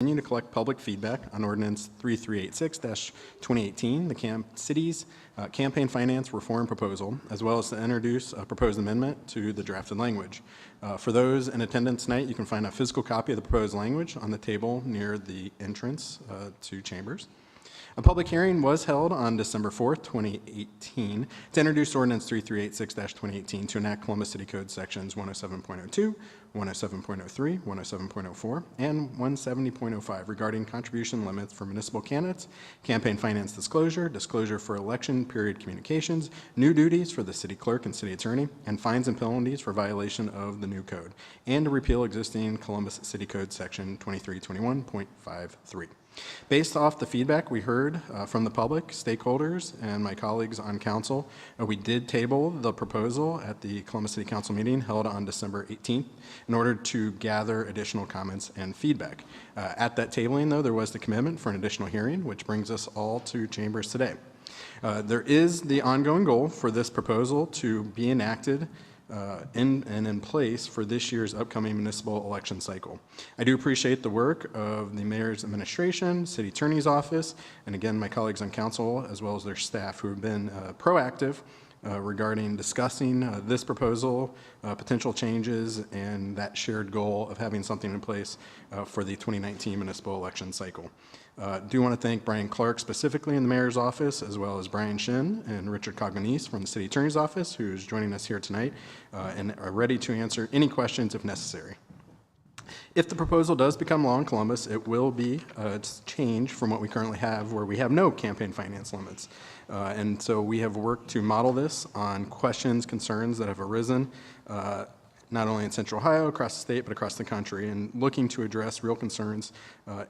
To collect public feedback on Ordinance 3386-2018, the City's campaign finance reform proposal, as well as to introduce a proposed amendment to the drafted language. For those in attendance tonight, you can find a physical copy of the proposed language on the table near the entrance to chambers. A public hearing was held on December 4th, 2018 to introduce Ordinance 3386-2018 to enact Columbus City Code Sections 107.02, 107.03, 107.04, and 170.05 regarding contribution limits for municipal candidates, campaign finance disclosure, disclosure for election period communications, new duties for the city clerk and city attorney, and fines and penalties for violation of the new code, and to repeal existing Columbus City Code Section 2321.53. Based off the feedback we heard from the public, stakeholders, and my colleagues on council, we did table the proposal at the Columbus City Council meeting held on December 18th in order to gather additional comments and feedback. At that tabling, though, there was the commitment for an additional hearing, which brings us all to chambers today. There is the ongoing goal for this proposal to be enacted in place for this year's upcoming municipal election cycle. I do appreciate the work of the mayor's administration, city attorney's office, and again, my colleagues on council, as well as their staff who have been proactive regarding discussing this proposal, potential changes, and that shared goal of having something in place for the 2019 municipal election cycle. Do want to thank Brian Clark specifically in the mayor's office, as well as Brian Shin and Richard Cogmanese from the city attorney's office, who's joining us here tonight and are ready to answer any questions if necessary. If the proposal does become law in Columbus, it will be a change from what we currently have, where we have no campaign finance limits. And so we have worked to model this on questions, concerns that have arisen not only in Central Ohio, across the state, but across the country, and looking to address real concerns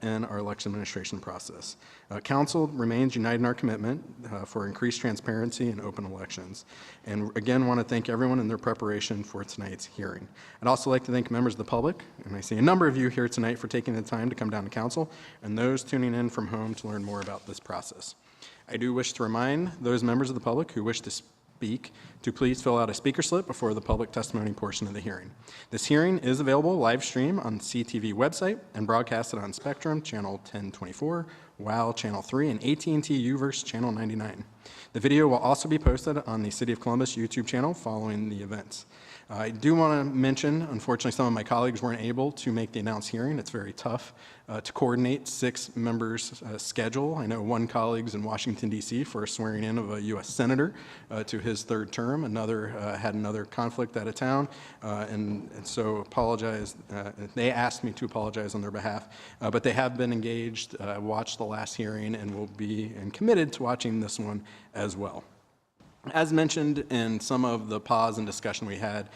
in our election administration process. Council remains united in our commitment for increased transparency and open elections. And again, want to thank everyone in their preparation for tonight's hearing. I'd also like to thank members of the public, and I see a number of you here tonight, for taking the time to come down to council, and those tuning in from home to learn more about this process. I do wish to remind those members of the public who wish to speak to please fill out a speaker slip before the public testimony portion of the hearing. This hearing is available live stream on the CTV website and broadcasted on Spectrum Channel 1024, WOW Channel 3, and AT&T UVerse Channel 99. The video will also be posted on the City of Columbus YouTube channel following the events. I do want to mention, unfortunately, some of my colleagues weren't able to make the announced hearing. It's very tough to coordinate 6 members' schedule. I know one colleague's in Washington, D.C. for a swearing in of a U.S. Senator to his 3rd term. Another had another conflict out of town, and so apologize. They asked me to apologize on their behalf, but they have been engaged, watched the last hearing, and will be committed to watching this one as well. As mentioned in some of the pause and discussion we had,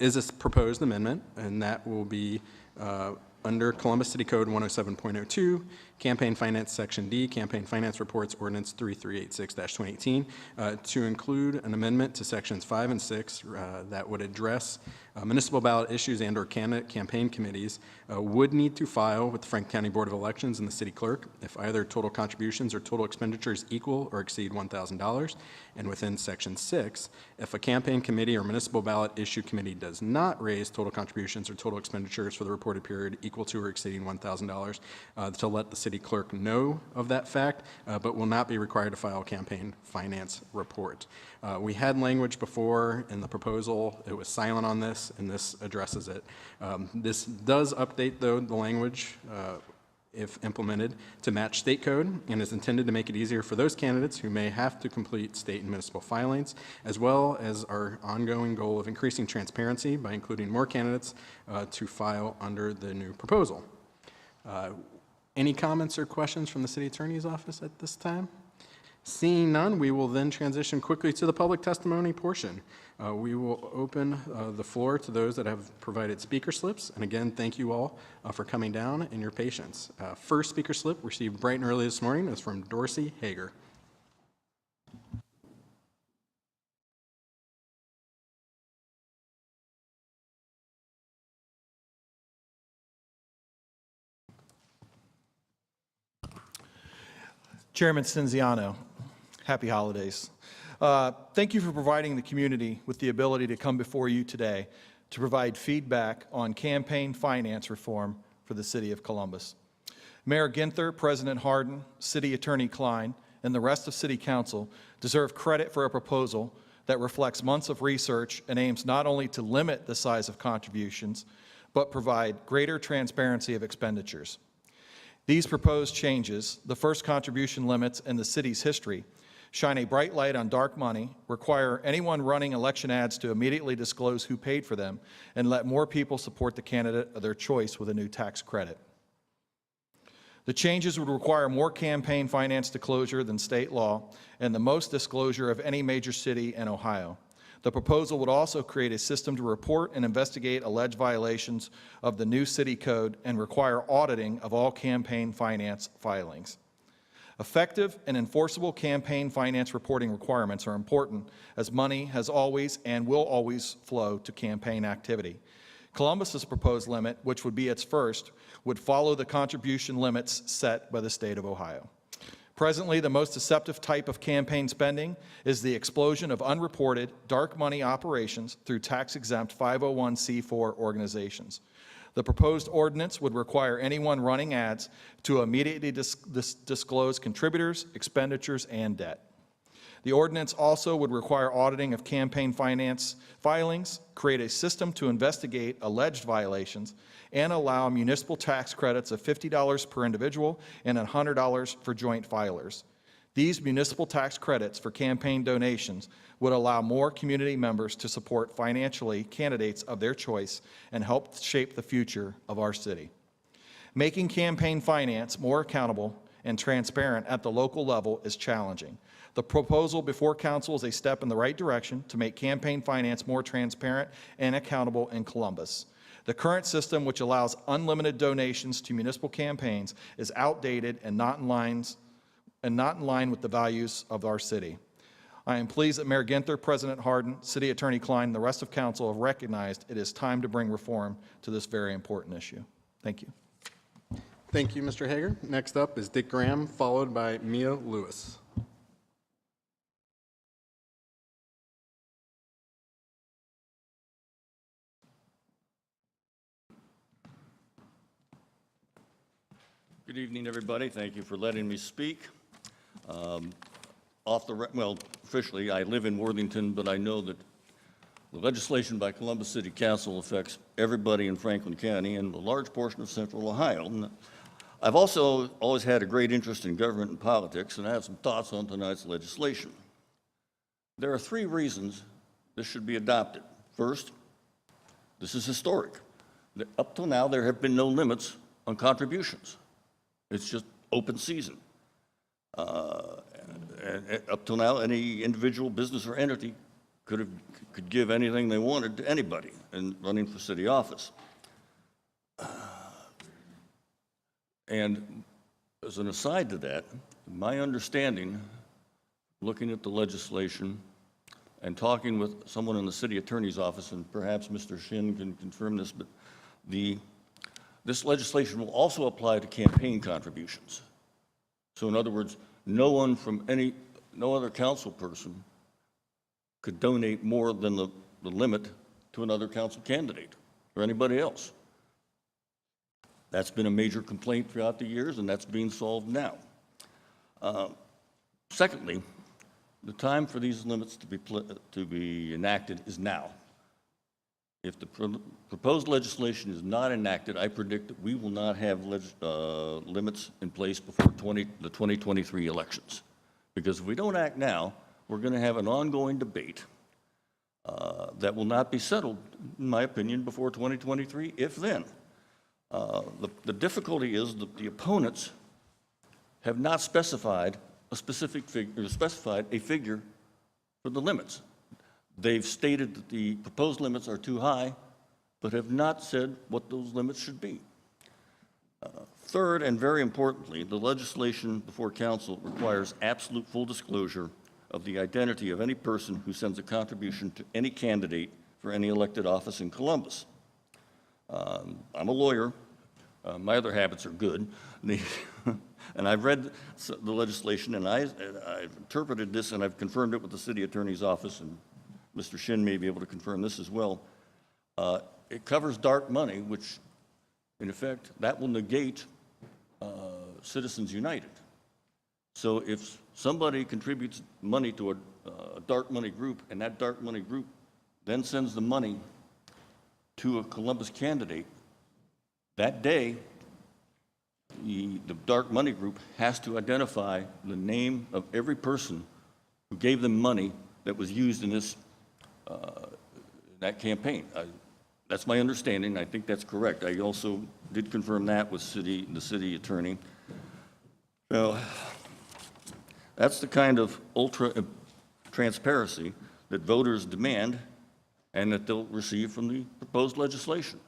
is this proposed amendment, and that will be under Columbus City Code 107.02, Campaign Finance Section D, Campaign Finance Reports Ordinance 3386-2018, to include an amendment to Sections 5 and 6 that would address municipal ballot issues and/or candidate campaign committees would need to file with the Franklin County Board of Elections and the city clerk if either total contributions or total expenditures equal or exceed $1,000. And within Section 6, if a campaign committee or municipal ballot issue committee does not raise total contributions or total expenditures for the reported period equal to or exceeding $1,000, to let the city clerk know of that fact, but will not be required to file a campaign finance report. We had language before in the proposal. It was silent on this, and this addresses it. This does update, though, the language, if implemented, to match state code, and is intended to make it easier for those candidates who may have to complete state and municipal filings, as well as our ongoing goal of increasing transparency by including more candidates to file under the new proposal. Any comments or questions from the city attorney's office at this time? Seeing none, we will then transition quickly to the public testimony portion. We will open the floor to those that have provided speaker slips. And again, thank you all for coming down and your patience. First speaker slip received bright and early this morning is from Dorsey Hager. Chairman Stinziano, happy holidays. Thank you for providing the community with the ability to come before you today to provide feedback on campaign finance reform for the City of Columbus. Mayor Ginther, President Hardin, City Attorney Klein, and the rest of City Council deserve credit for a proposal that reflects months of research and aims not only to limit the size of contributions, but provide greater transparency of expenditures. These proposed changes, the first contribution limits in the city's history, shine a bright light on dark money, require anyone running election ads to immediately disclose who paid for them, and let more people support the candidate of their choice with a new tax credit. The changes would require more campaign finance disclosure than state law and the most disclosure of any major city in Ohio. The proposal would also create a system to report and investigate alleged violations of the new city code and require auditing of all campaign finance filings. Effective and enforceable campaign finance reporting requirements are important, as money has always and will always flow to campaign activity. Columbus's proposed limit, which would be its first, would follow the contribution limits set by the state of Ohio. Presently, the most deceptive type of campaign spending is the explosion of unreported dark money operations through tax-exempt 501c4 organizations. The proposed ordinance would require anyone running ads to immediately disclose contributors, expenditures, and debt. The ordinance also would require auditing of campaign finance filings, create a system to investigate alleged violations, and allow municipal tax credits of $50 per individual and $100 for joint filers. These municipal tax credits for campaign donations would allow more community members to support financially candidates of their choice and help shape the future of our city. Making campaign finance more accountable and transparent at the local level is challenging. The proposal before council is a step in the right direction to make campaign finance more transparent and accountable in Columbus. The current system, which allows unlimited donations to municipal campaigns, is outdated and not in line with the values of our city. I am pleased that Mayor Ginther, President Hardin, City Attorney Klein, and the rest of council have recognized it is time to bring reform to this very important issue. Thank you. Thank you, Mr. Hager. Next up is Dick Graham, followed by Mia Lewis. Good evening, everybody. Thank you for letting me speak. Officially, I live in Worthington, but I know that the legislation by Columbus City Council affects everybody in Franklin County and a large portion of central Ohio. And I've also always had a great interest in government and politics, and I have some thoughts on tonight's legislation. There are three reasons this should be adopted. First, this is historic. Up till now, there have been no limits on contributions. It's just open season. And up till now, any individual business or entity could give anything they wanted to anybody in running for city office. And as an aside to that, my understanding, looking at the legislation and talking with someone in the city attorney's office, and perhaps Mr. Shin can confirm this, but this legislation will also apply to campaign contributions. So in other words, no other council person could donate more than the limit to another council candidate or anybody else. That's been a major complaint throughout the years, and that's being solved now. Secondly, the time for these limits to be enacted is now. If the proposed legislation is not enacted, I predict that we will not have limits in place before the 2023 elections. Because if we don't act now, we're going to have an ongoing debate that will not be settled, in my opinion, before 2023, if then. The difficulty is that the opponents have not specified a specific figure, specified a figure for the limits. They've stated that the proposed limits are too high, but have not said what those limits should be. Third, and very importantly, the legislation before council requires absolute full disclosure of the identity of any person who sends a contribution to any candidate for any elected office in Columbus. I'm a lawyer. My other habits are good. And I've read the legislation, and I've interpreted this, and I've confirmed it with the city attorney's office, and Mr. Shin may be able to confirm this as well. It covers dark money, which, in effect, that will negate Citizens United. So if somebody contributes money to a dark money group, and that dark money group then sends the money to a Columbus candidate, that day, the dark money group has to identify the name of every person who gave them money that was used in this that campaign. That's my understanding. I think that's correct. I also did confirm that with the city attorney. Well, that's the kind of ultra transparency that voters demand and that they'll receive from the proposed legislation.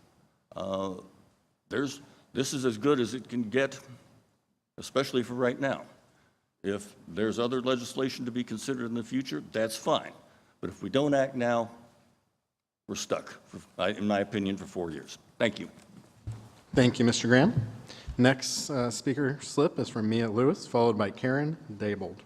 This is as good as it can get, especially for right now. If there's other legislation to be considered in the future, that's fine. But if we don't act now, we're stuck, in my opinion, for 4 years. Thank you. Thank you, Mr. Graham. Next speaker slip is from Mia Lewis, followed by Karen Daybold.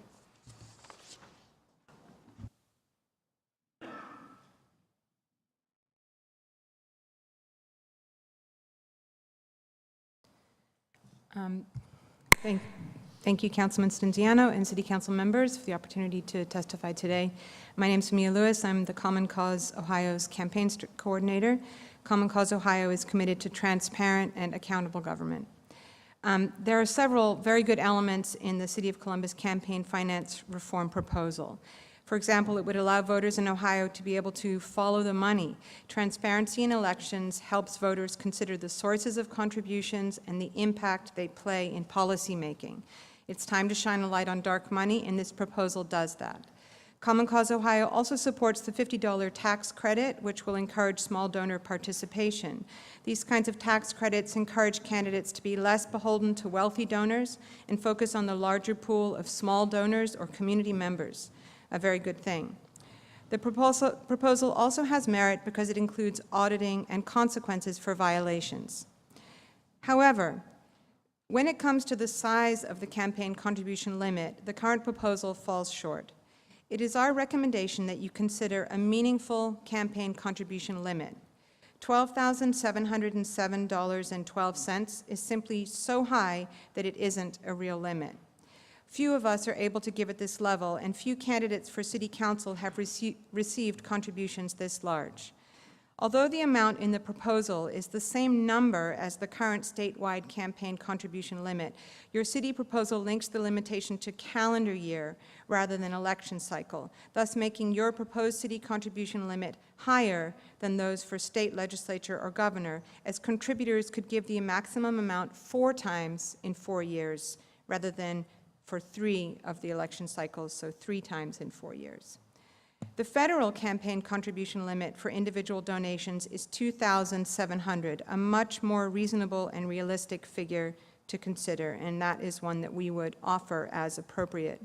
Thank you, Councilman Stinziano and City Council members, for the opportunity to testify today. My name is Mia Lewis. I'm the Common Cause Ohio's campaign coordinator. Common Cause Ohio is committed to transparent and accountable government. There are several very good elements in the City of Columbus campaign finance reform proposal. For example, it would allow voters in Ohio to be able to follow the money. Transparency in elections helps voters consider the sources of contributions and the impact they play in policymaking. It's time to shine a light on dark money, and this proposal does that. Common Cause Ohio also supports the $50 tax credit, which will encourage small donor participation. These kinds of tax credits encourage candidates to be less beholden to wealthy donors and focus on the larger pool of small donors or community members. A very good thing. The proposal also has merit because it includes auditing and consequences for violations. However, when it comes to the size of the campaign contribution limit, the current proposal falls short. It is our recommendation that you consider a meaningful campaign contribution limit. $12,707.12 is simply so high that it isn't a real limit. Few of us are able to give at this level, and few candidates for City Council have received contributions this large. Although the amount in the proposal is the same number as the current statewide campaign contribution limit, your city proposal links the limitation to calendar year rather than election cycle, thus making your proposed city contribution limit higher than those for state legislature or governor, as contributors could give the maximum amount 4 times in 4 years rather than for 3 of the election cycles, so 3 times in 4 years. The federal campaign contribution limit for individual donations is $2,700, a much more reasonable and realistic figure to consider, and that is one that we would offer as appropriate.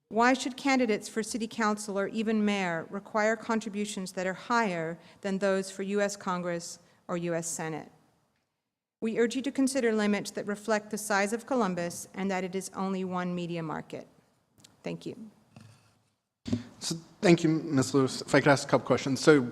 Why should candidates for City Council or even mayor require contributions that are higher than those for U.S. Congress or U.S. Senate? We urge you to consider limits that reflect the size of Columbus and that it is only one media market. Thank you. So, thank you, Ms. Lewis. If I could ask a couple questions. So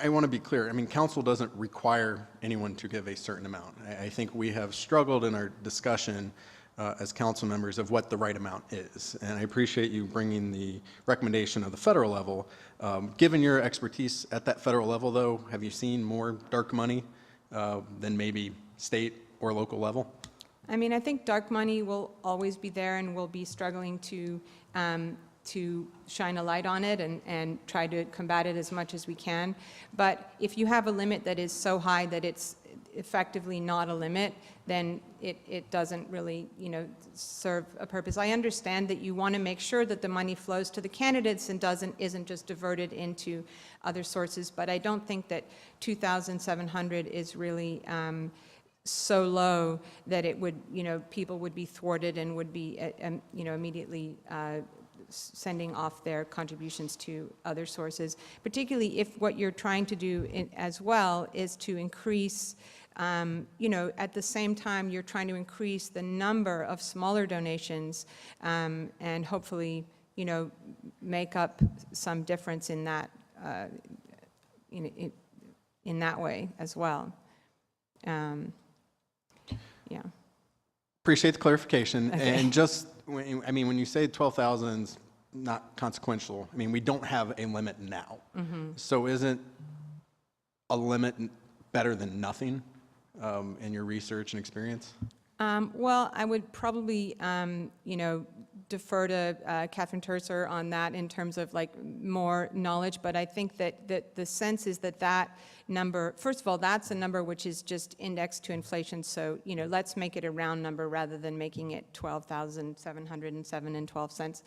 I want to be clear. I mean, council doesn't require anyone to give a certain amount. I think we have struggled in our discussion as council members of what the right amount is. And I appreciate you bringing the recommendation of the federal level. Given your expertise at that federal level, though, have you seen more dark money than maybe state or local level? I mean, I think dark money will always be there, and we'll be struggling to shine a light on it and try to combat it as much as we can. But if you have a limit that is so high that it's effectively not a limit, then it doesn't really, serve a purpose. I understand that you want to make sure that the money flows to the candidates and isn't just diverted into other sources, but I don't think that $2,700 is really so low that it would, people would be thwarted and would be, immediately sending off their contributions to other sources, particularly if what you're trying to do as well is to increase, at the same time you're trying to increase the number of smaller donations and hopefully, make up some difference in that, in that way as well. Yeah. Appreciate the clarification. Okay. And just, I mean, when you say 12,000 is not consequential, I mean, we don't have a limit now. So isn't a limit better than nothing in your research and experience? Well, I would probably, defer to Catherine Terser on that in terms of like more knowledge, but I think that the sense is that number, first of all, that's a number which is just indexed to inflation, so, let's make it a round number rather than making it 12,707.12 cents.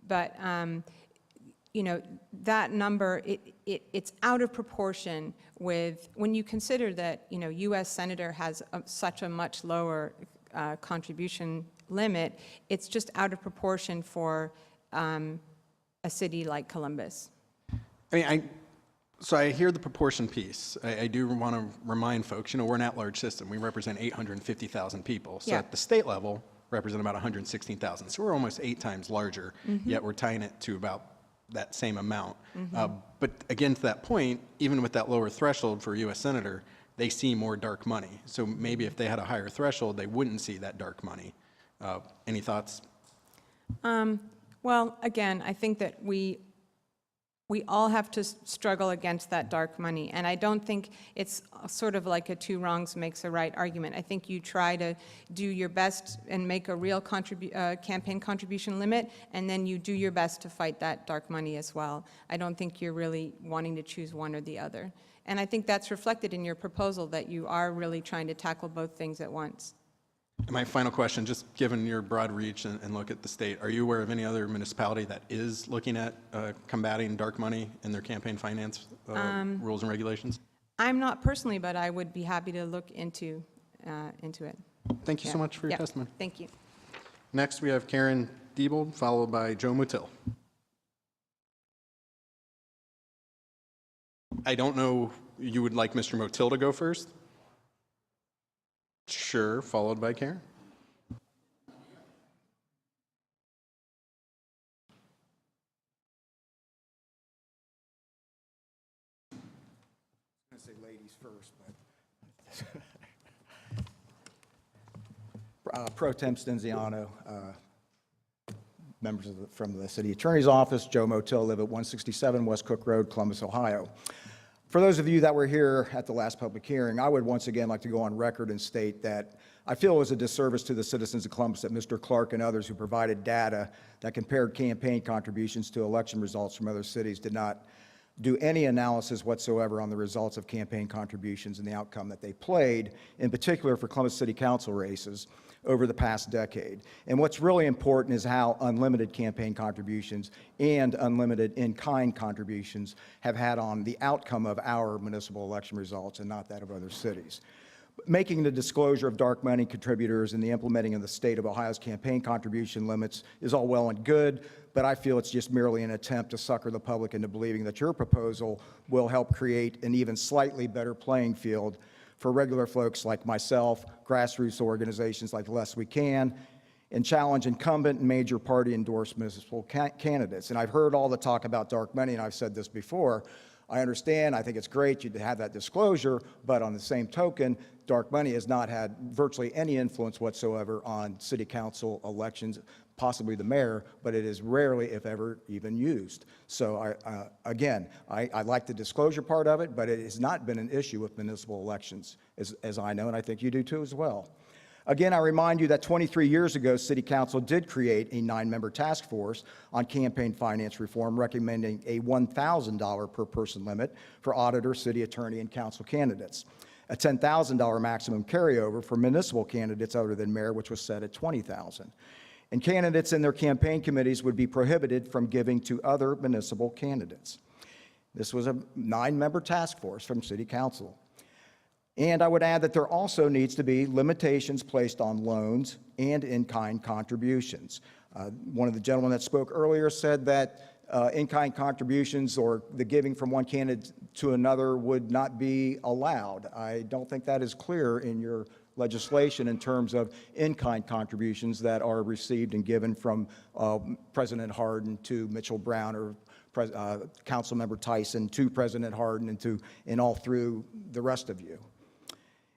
But that number, it's out of proportion with, when you consider that, U.S. Senator has such a much lower contribution limit, it's just out of proportion for a city like Columbus. I mean, so I hear the proportion piece. I do want to remind folks, we're an at-large system. We represent 850,000 people. So Yeah. at the state level, represent about 116,000. So we're almost 8 times larger, yet we're tying it to about that same amount. But again, to that point, even with that lower threshold for a U.S. Senator, they see more dark money. So maybe if they had a higher threshold, they wouldn't see that dark money. Any thoughts? Well, again, I think that we all have to struggle against that dark money, and I don't think it's sort of like a two wrongs makes a right argument. I think you try to do your best and make a real campaign contribution limit, and then you do your best to fight that dark money as well. I don't think you're really wanting to choose one or the other. And I think that's reflected in your proposal, that you are really trying to tackle both things at once. And my final question, just given your broad reach and look at the state, are you aware of any other municipality that is looking at combating dark money in their campaign finance rules and regulations? I'm not personally, but I would be happy to look into it. Thank you so much for your Yeah. testimony. Thank you. Next, we have Karen Diebold, followed by Joe Mutil. I don't know, you would like Mr. Mutil to go first? Sure, followed by Karen. I'm going to say ladies first, but Pro Tem Stinziano, members from the City Attorney's Office, Joe Mutil, live at 167 West Cook Road, Columbus, Ohio. For those of you that were here at the last public hearing, I would once again like to go on record and state that I feel it was a disservice to the citizens of Columbus that Mr. Clark and others who provided data that compared campaign contributions to election results from other cities did not do any analysis whatsoever on the results of campaign contributions and the outcome that they played, in particular for Columbus City Council races over the past decade. And what's really important is how unlimited campaign contributions and unlimited in-kind contributions have had on the outcome of our municipal election results and not that of other cities. Making the disclosure of dark money contributors and the implementing of the state of Ohio's campaign contribution limits is all well and good, but I feel it's just merely an attempt to sucker the public into believing that your proposal will help create an even slightly better playing field for regular folks like myself, grassroots organizations like Less We Can, and challenge incumbent and major party endorsed municipal candidates. And I've heard all the talk about dark money, and I've said this before. I understand, I think it's great you to have that disclosure, but on the same token, dark money has not had virtually any influence whatsoever on city council elections, possibly the mayor, but it is rarely, if ever, even used. So again, I like the disclosure part of it, but it has not been an issue with municipal elections, as I know, and I think you do too as well. Again, I remind you that 23 years ago, City Council did create a 9-member task force on campaign finance reform, recommending a $1,000 per person limit for auditor, city attorney, and council candidates, a $10,000 maximum carryover for municipal candidates other than mayor, which was set at $20,000. And candidates and their campaign committees would be prohibited from giving to other municipal candidates. This was a 9-member task force from City Council. And I would add that there also needs to be limitations placed on loans and in-kind contributions. One of the gentlemen that spoke earlier said that in-kind contributions or the giving from one candidate to another would not be allowed. I don't think that is clear in your legislation in terms of in-kind contributions that are received and given from President Hardin to Mitchell Brown or Councilmember Tyson to President Hardin and all through the rest of you.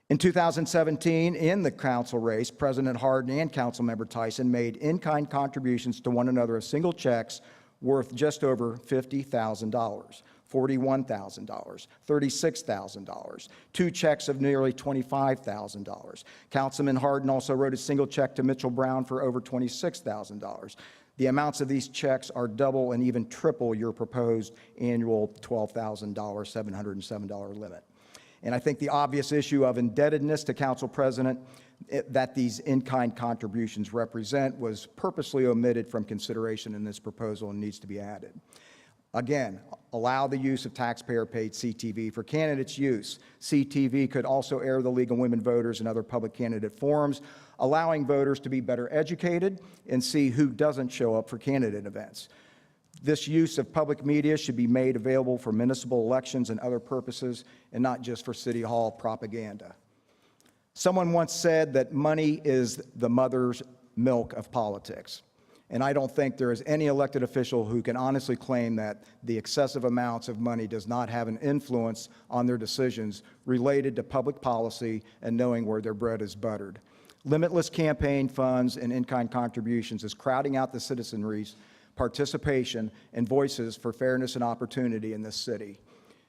In 2017, in the council race, President Hardin and Councilmember Tyson made in-kind contributions to one another of single checks worth just over $50,000, $41,000, $36,000, two checks of nearly $25,000. Councilman Hardin also wrote a single check to Mitchell Brown for over $26,000. The amounts of these checks are double and even triple your proposed annual $12,000, $707 limit. And I think the obvious issue of indebtedness to Council President that these in-kind contributions represent was purposely omitted from consideration in this proposal and needs to be added. Again, allow the use of taxpayer-paid CTV for candidates' use. CTV could also air the League of Women Voters and other public candidate forums, allowing voters to be better educated and see who doesn't show up for candidate events. This use of public media should be made available for municipal elections and other purposes, and not just for City Hall propaganda. Someone once said that money is the mother's milk of politics. And I don't think there is any elected official who can honestly claim that the excessive amounts of money does not have an influence on their decisions related to public policy and knowing where their bread is buttered. Limitless campaign funds and in-kind contributions is crowding out the citizenry's participation and voices for fairness and opportunity in this city.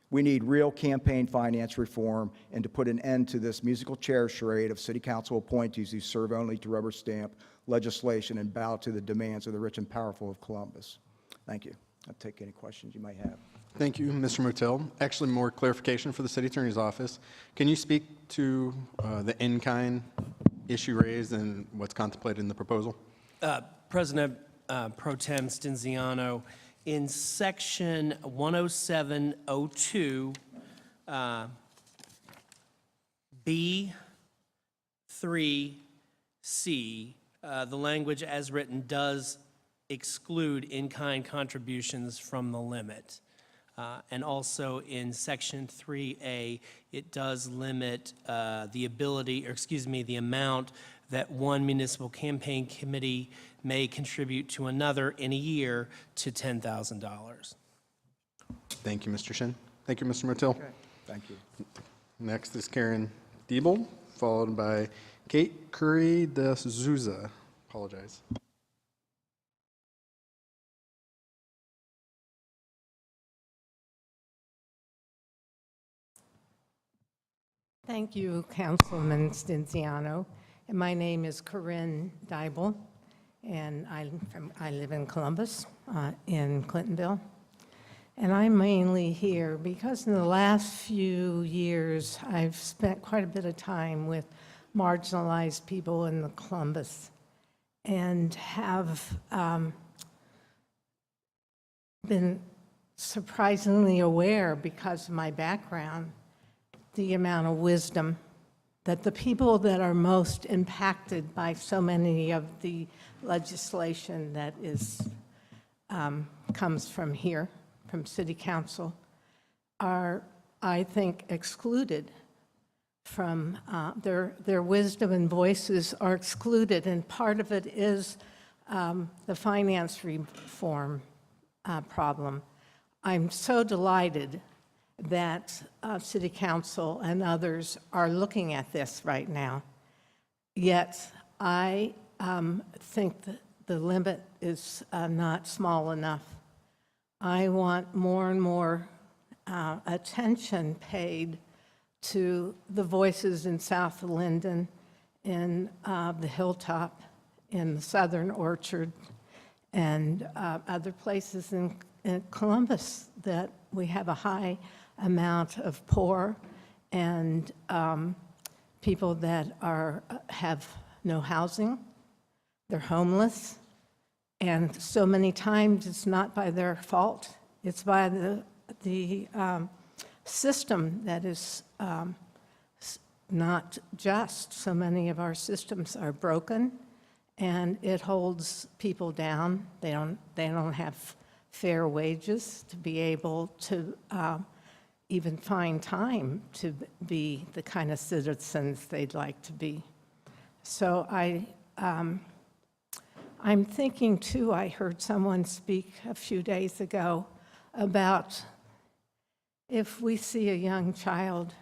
We need real campaign finance reform and to put an end to this musical chair charade of city council appointees who serve only to rubber stamp legislation and bow to the demands of the rich and powerful of Columbus. Thank you. I'll take any questions you might have. Thank you, Mr. Motel. Actually, more clarification for the City Attorney's Office. Can you speak to the in-kind issue raised and what's contemplated in the proposal? President Pro Tem Stinziano, in section 10702, B3C, the language as written does exclude in-kind contributions from the limit. And also in section 3A, it does limit the amount that one municipal campaign committee may contribute to another in a year to $10,000. Thank you, Mr. Shin. Thank you, Mr. Motil. Okay. Thank you. Next is Karen Diebel, followed by Kate Curry de Souza. Apologize. Thank you, Councilman Stinziano. And my name is Corinne Diebel, and I live in Columbus, in Clintonville. And I'm mainly here because in the last few years, I've spent quite a bit of time with marginalized people in the Columbus and have been surprisingly aware, because of my background, the amount of wisdom that the people that are most impacted by so many of the legislation that is comes from here, from City Council, are, I think, excluded from their wisdom and voices are excluded, and part of it is the finance reform problem. I'm so delighted that City Council and others are looking at this right now. Yet, I think that the limit is not small enough. I want more and more attention paid to the voices in South Linden, in the Hilltop, in the Southern Orchard, and other places in Columbus that we have a high amount of poor and people that have no housing, they're homeless, and so many times it's not by their fault, it's by the system that is not just. So many of our systems are broken, and it holds people down. They don't have fair wages to be able to even find time to be the kind of citizens they'd like to be. So I'm thinking too, I heard someone speak a few days ago about if we see a young child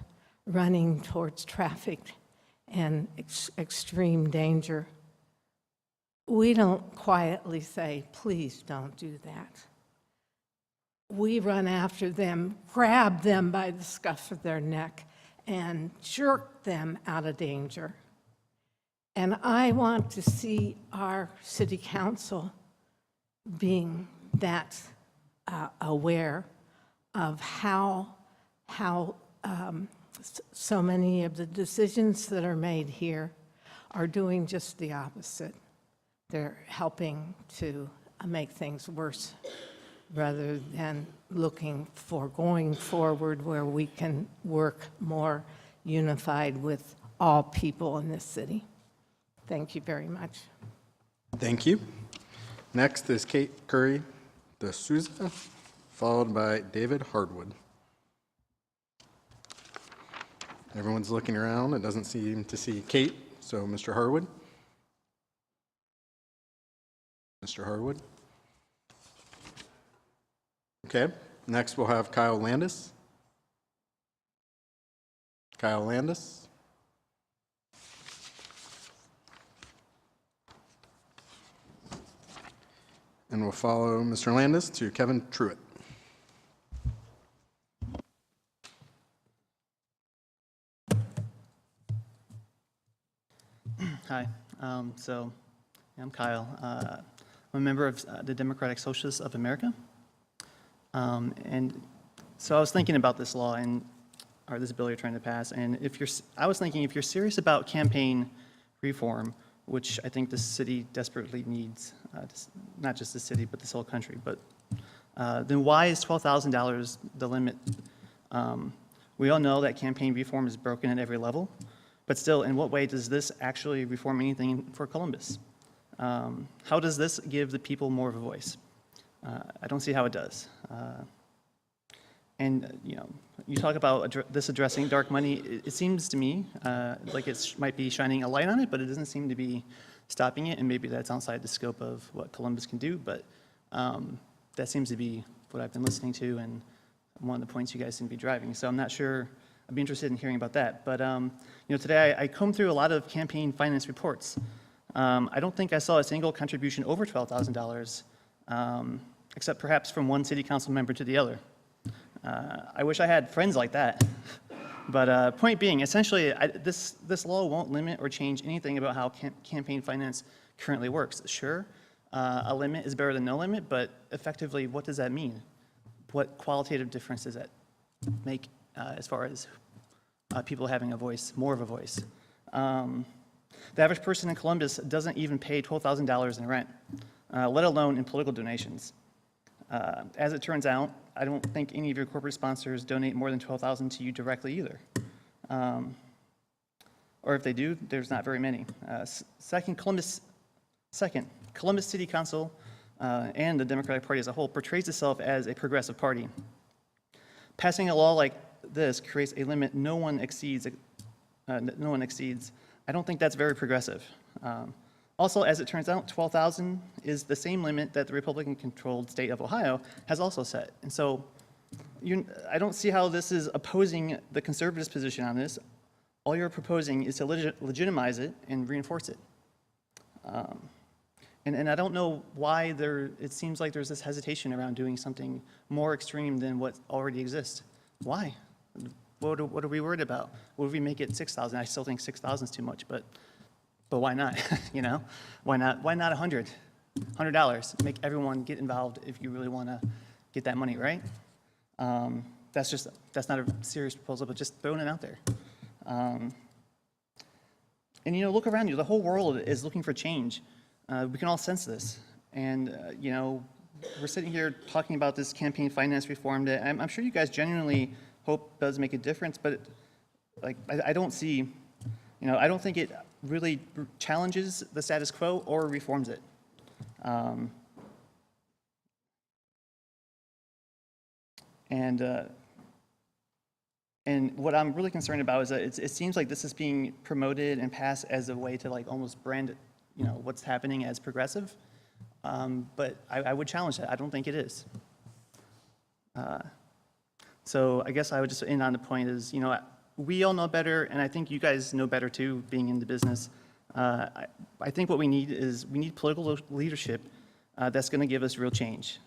running towards traffic and extreme danger, we don't quietly say, please don't do that. We run after them, grab them by the scruff of their neck, and jerk them out of danger. And I want to see our city council being that aware of how so many of the decisions that are made here are doing just the opposite. They're helping to make things worse rather than looking for going forward where we can work more unified with all people in this city. Thank you very much. Thank you. Next is Kate Curry de Souza, followed by David Hardwood. Everyone's looking around. It doesn't seem to see Kate, so Mr. Harwood. Mr. Harwood. Okay, next we'll have Kyle Landis. Kyle Landis. And we'll follow Mr. Landis to Kevin Truitt. Hi, I'm Kyle. I'm a member of the Democratic Socialists of America. And so I was thinking about this law or this bill you're trying to pass, and I was thinking if you're serious about campaign reform, which I think this city desperately needs, not just the city, but this whole country, but then why is $12,000 the limit? We all know that campaign reform is broken at every level, but still, in what way does this actually reform anything for Columbus? How does this give the people more of a voice? I don't see how it does. And you talk about this addressing dark money. It seems to me like it might be shining a light on it, but it doesn't seem to be stopping it. And maybe that's outside the scope of what Columbus can do. But that seems to be what I've been listening to and one of the points you guys seem to be driving. So I'm not sure. I'd be interested in hearing about that. But today I combed through a lot of campaign finance reports. I don't think I saw a single contribution over $12,000, except perhaps from one city council member to the other. I wish I had friends like that. But point being, essentially, this law won't limit or change anything about how campaign finance currently works. Sure, a limit is better than no limit, but effectively, what does that mean? What qualitative difference does that make as far as people having a voice, more of a voice? The average person in Columbus doesn't even pay $12,000 in rent, let alone in political donations. As it turns out, I don't think any of your corporate sponsors donate more than $12,000 to you directly either. Or if they do, there's not very many. Second, Columbus City Council and the Democratic Party as a whole portrays itself as a progressive party. Passing a law like this creates a limit no one exceeds. I don't think that's very progressive. Also, as it turns out, 12,000 is the same limit that the Republican-controlled state of Ohio has also set. And so I don't see how this is opposing the conservatives' position on this. All you're proposing is to legitimize it and reinforce it. And I don't know why it seems like there's this hesitation around doing something more extreme than what already exists. Why? What are we worried about? What if we make it 6,000? I still think 6,000 is too much, but why not? Why not $100? $100. Make everyone get involved if you really want to get that money, right? That's not a serious proposal, but just throwing it out there. And look around you. The whole world is looking for change. We can all sense this. And we're sitting here talking about this campaign finance reform that I'm sure you guys genuinely hope does make a difference, but I don't see, I don't think it really challenges the status quo or reforms it. And what I'm really concerned about is that it seems like this is being promoted and passed as a way to almost brand it, what's happening as progressive. But I would challenge that. I don't think it is. So I guess I would just end on the point is, we all know better, and I think you guys know better too, being in the business. I think what we need is political leadership that's going to give us real change.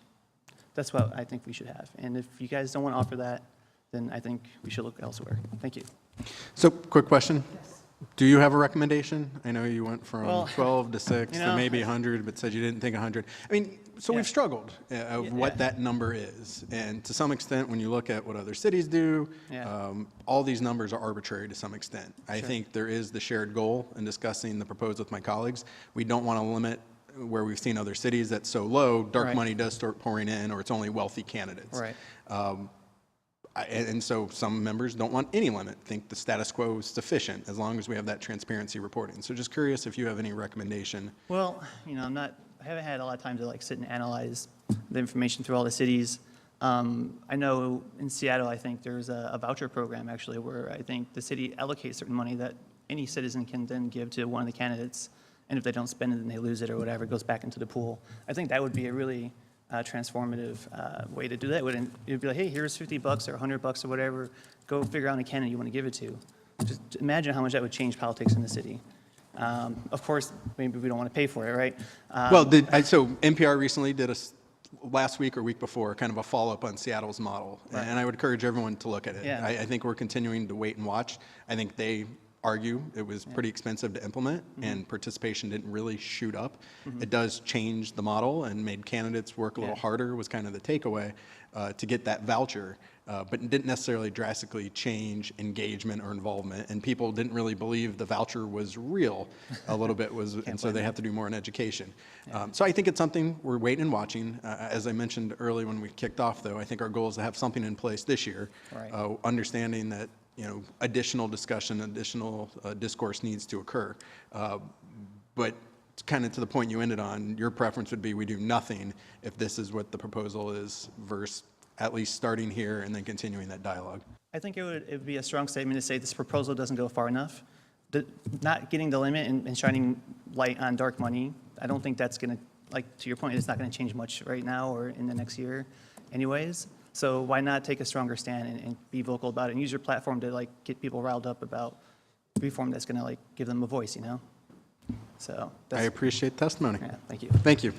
That's what I think we should have. And if you guys don't want to offer that, then I think we should look elsewhere. Thank you. So, quick question. Do you have a recommendation? I know you went from Well, 12 to 6 you to know, maybe 100, but said you didn't think 100. I mean, so we've struggled of what Yeah. that number is. And to some extent, when you look at what other cities do, Yeah. all these numbers are arbitrary to some extent. I think there is the shared goal in discussing the proposal with my colleagues. We don't want to limit where we've seen other cities that's so low, dark Right. money does start pouring in, or it's only wealthy candidates. Right. And so some members don't want any limit, think the status quo is sufficient as long as we have that transparency reporting. So just curious if you have any recommendation. Well, you know, I haven't had a lot of time to like sit and analyze the information through all the cities. I know in Seattle, I think there's a voucher program actually where I think the city allocates certain money that any citizen can then give to one of the candidates. And if they don't spend it, then they lose it or whatever, it goes back into the pool. I think that would be a really transformative way to do that. It'd be like, hey, here's $50 or $100 or whatever. Go figure out a candidate you want to give it to. Just imagine how much that would change politics in the city. Of course, maybe we don't want to pay for it, right? So NPR recently did last week or week before, kind of a follow-up on Seattle's model. Right. And I would encourage everyone to look at it. Yeah. I think we're continuing to wait and watch. I think they argue it was pretty expensive to implement and participation didn't really shoot up. It does change the model and made candidates work a little harder was kind of the takeaway to get that voucher, but it didn't necessarily drastically change engagement or involvement, and people didn't really believe the voucher was real a little bit, and so they have to do more in education. So I think it's something we're waiting and watching. As I mentioned early when we kicked off, though, I think our goal is to have something in place this year, Right. understanding that additional discussion, additional discourse needs to occur. But kind of to the point you ended on, your preference would be we do nothing if this is what the proposal is versus at least starting here and then continuing that dialogue. I think it would be a strong statement to say this proposal doesn't go far enough. Not getting the limit and shining light on dark money, I don't think that's going to, like to your point, it's not going to change much right now or in the next year anyways. So why not take a stronger stand and be vocal about it and use your platform to like get people riled up about reform that's going to like give them a voice, So I appreciate the testimony. yeah, thank you. Thank you.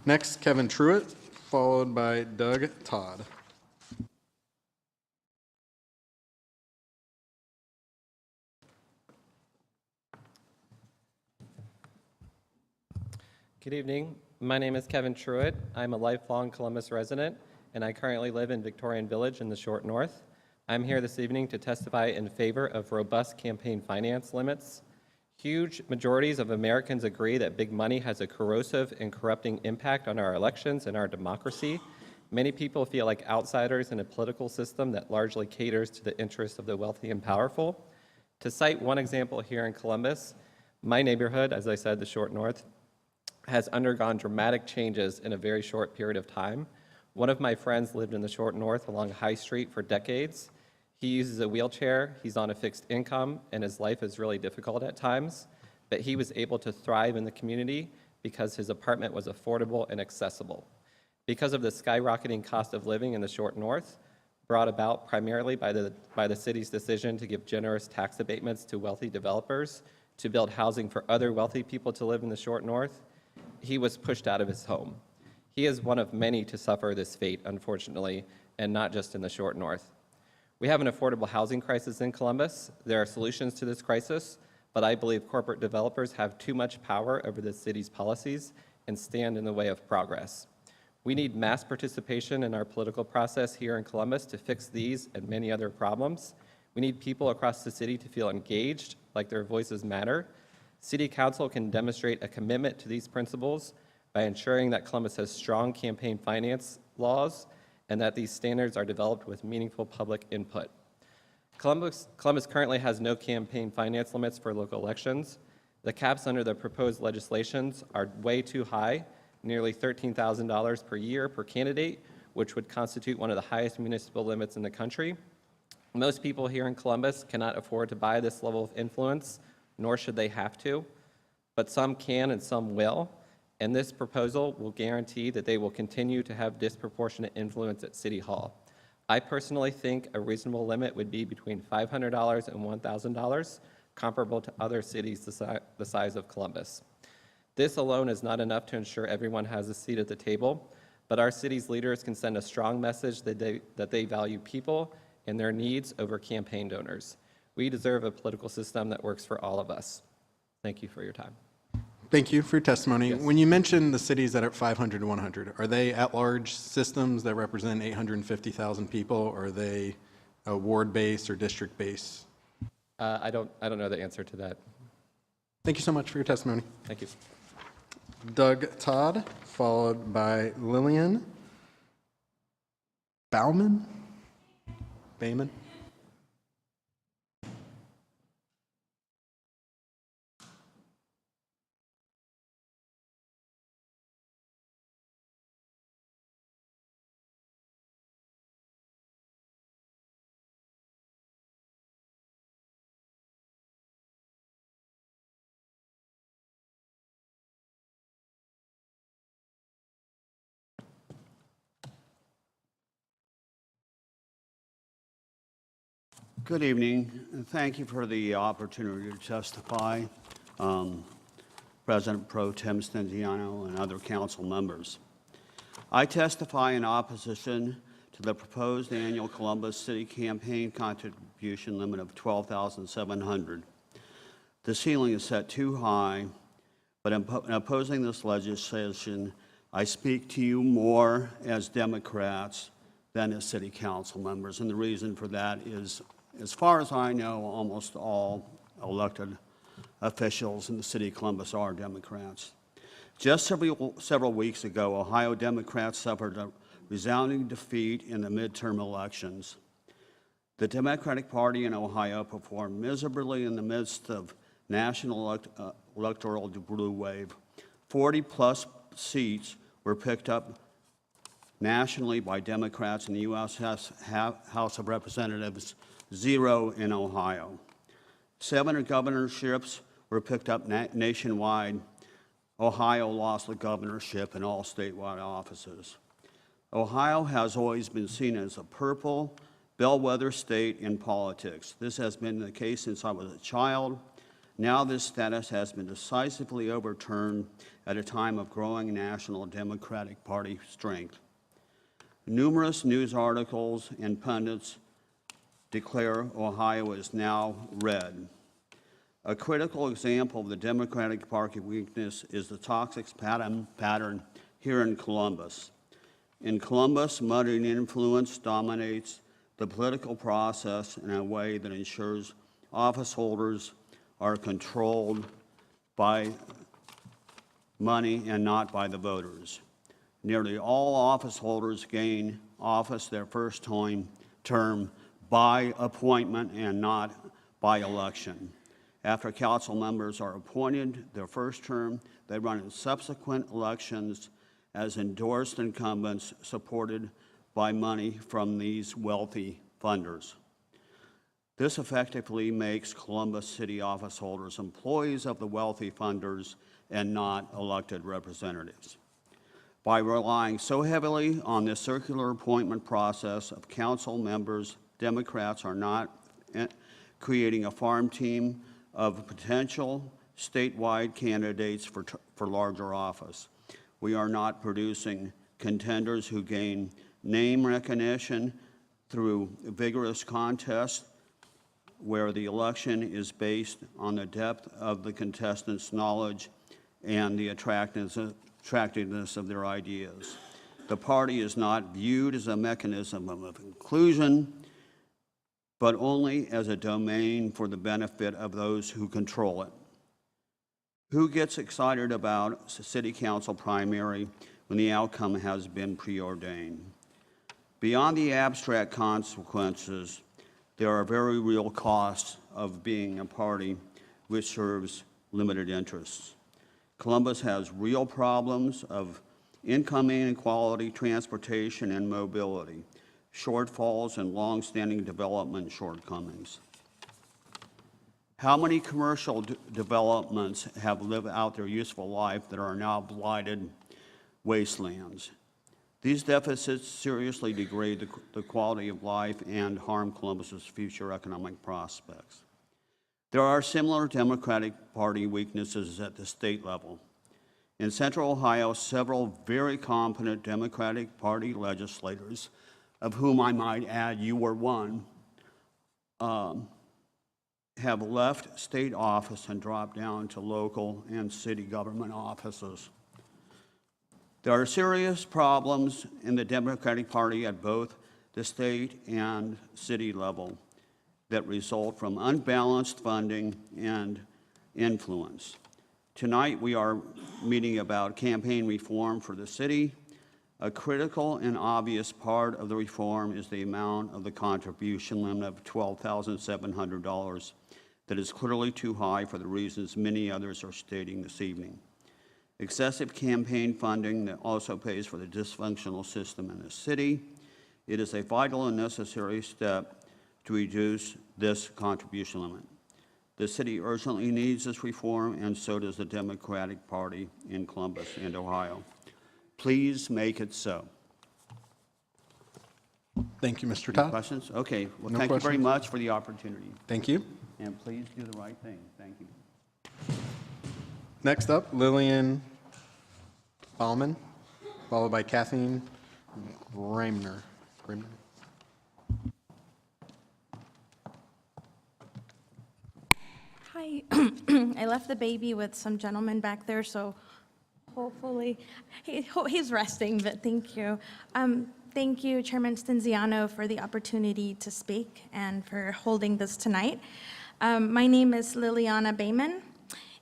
Next, Kevin Truitt, followed by Doug Todd. Good evening. My name is Kevin Truitt. I'm a lifelong Columbus resident, and I currently live in Victorian Village in the Short North. I'm here this evening to testify in favor of robust campaign finance limits. Huge majorities of Americans agree that big money has a corrosive and corrupting impact on our elections and our democracy. Many people feel like outsiders in a political system that largely caters to the interests of the wealthy and powerful. To cite one example here in Columbus, my neighborhood, as I said, the Short North, has undergone dramatic changes in a very short period of time. One of my friends lived in the Short North along High Street for decades. He uses a wheelchair, he's on a fixed income, and his life is really difficult at times, but he was able to thrive in the community because his apartment was affordable and accessible. Because of the skyrocketing cost of living in the Short North, brought about primarily by the city's decision to give generous tax abatements to wealthy developers to build housing for other wealthy people to live in the Short North, he was pushed out of his home. He is one of many to suffer this fate, unfortunately, and not just in the Short North. We have an affordable housing crisis in Columbus. There are solutions to this crisis, but I believe corporate developers have too much power over the city's policies and stand in the way of progress. We need mass participation in our political process here in Columbus to fix these and many other problems. We need people across the city to feel engaged, like their voices matter. City Council can demonstrate a commitment to these principles by ensuring that Columbus has strong campaign finance laws and that these standards are developed with meaningful public input. Columbus currently has no campaign finance limits for local elections. The caps under the proposed legislations are way too high, nearly $13,000 per year per candidate, which would constitute one of the highest municipal limits in the country. Most people here in Columbus cannot afford to buy this level of influence, nor should they have to, but some can and some will, and this proposal will guarantee that they will continue to have disproportionate influence at City Hall. I personally think a reasonable limit would be between $500 and $1,000, comparable to other cities the size of Columbus. This alone is not enough to ensure everyone has a seat at the table, but our city's leaders can send a strong message that they value people and their needs over campaign donors. We deserve a political system that works for all of us. Thank you for your time. Thank you for your testimony. Yes. When you mentioned the cities that are 500 to 100, are they at-large systems that represent 850,000 people, or are they ward-based or district-based? I don't know the answer to that. Thank you so much for your testimony. Thank you. Doug Todd, followed by Lillian Bauman? Bayman? Good evening, and thank you for the opportunity to testify, President Pro Tem Stinziano and other council members. I testify in opposition to the proposed annual Columbus City campaign contribution limit of $12,700. The ceiling is set too high, but in opposing this legislation, I speak to you more as Democrats than as city council members, and the reason for that is, as far as I know, almost all elected officials in the city of Columbus are Democrats. Just several weeks ago, Ohio Democrats suffered a resounding defeat in the midterm elections. The Democratic Party in Ohio performed miserably in the midst of national electoral blue wave. 40-plus seats were picked up nationally by Democrats in the U.S. House of Representatives, 0 in Ohio. 7 governorships were picked up nationwide. Ohio lost the governorship and all statewide offices. Ohio has always been seen as a purple bellwether state in politics. This has been the case since I was a child. Now this status has been decisively overturned at a time of growing national Democratic Party strength. Numerous news articles and pundits declare Ohio is now red. A critical example of the Democratic Party weakness is the toxic pattern here in Columbus. In Columbus, money influence dominates the political process in a way that ensures office holders are controlled by money and not by the voters. Nearly all office holders gain office their first term by appointment and not by election. After council members are appointed their first term, they run in subsequent elections as endorsed incumbents supported by money from these wealthy funders. This effectively makes Columbus City office holders employees of the wealthy funders and not elected representatives. By relying so heavily on this circular appointment process of council members, Democrats are not creating a farm team of potential statewide candidates for larger office. We are not producing contenders who gain name recognition through vigorous contests where the election is based on the depth of the contestants' knowledge and the attractiveness of their ideas. The party is not viewed as a mechanism of inclusion, but only as a domain for the benefit of those who control it. Who gets excited about a city council primary when the outcome has been preordained? Beyond the abstract consequences, there are very real costs of being a party which serves limited interests. Columbus has real problems of income inequality, transportation, and mobility, shortfalls and long-standing development shortcomings. How many commercial developments have lived out their useful life that are now blighted wastelands? These deficits seriously degrade the quality of life and harm Columbus's future economic prospects. There are similar Democratic Party weaknesses at the state level. In Central Ohio, several very competent Democratic Party legislators, of whom I might add you were one, have left state office and dropped down to local and city government offices. There are serious problems in the Democratic Party at both the state and city level that result from unbalanced funding and influence. Tonight, we are meeting about campaign reform for the city. A critical and obvious part of the reform is the amount of the contribution limit of $12,700 that is clearly too high for the reasons many others are stating this evening. Excessive campaign funding that also pays for the dysfunctional system in the city. It is a vital and necessary step to reduce this contribution limit. The city urgently needs this reform, and so does the Democratic Party in Columbus and Ohio. Please make it so. Thank you, Mr. Todd. Questions? Okay. Well, No thank you very questions. much for the opportunity. Thank you. And please do the right thing. Thank you. Next up, Lillian Bauman, followed by Kathleen Reimner. Hi, I left the baby with some gentleman back there, so hopefully, he's resting, but thank you. Thank you, Chairman Stinziano, for the opportunity to speak and for holding this tonight. My name is Liliana Bayman,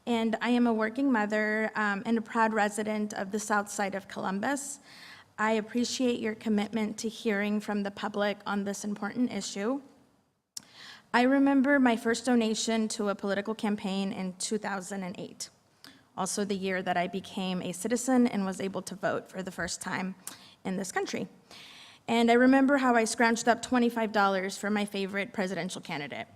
and I am a working mother and a proud resident of the south side of Columbus. I appreciate your commitment to hearing from the public on this important issue. I remember my first donation to a political campaign in 2008, also the year that I became a citizen and was able to vote for the first time in this country. And I remember how I scrounged up $25 for my favorite presidential candidate.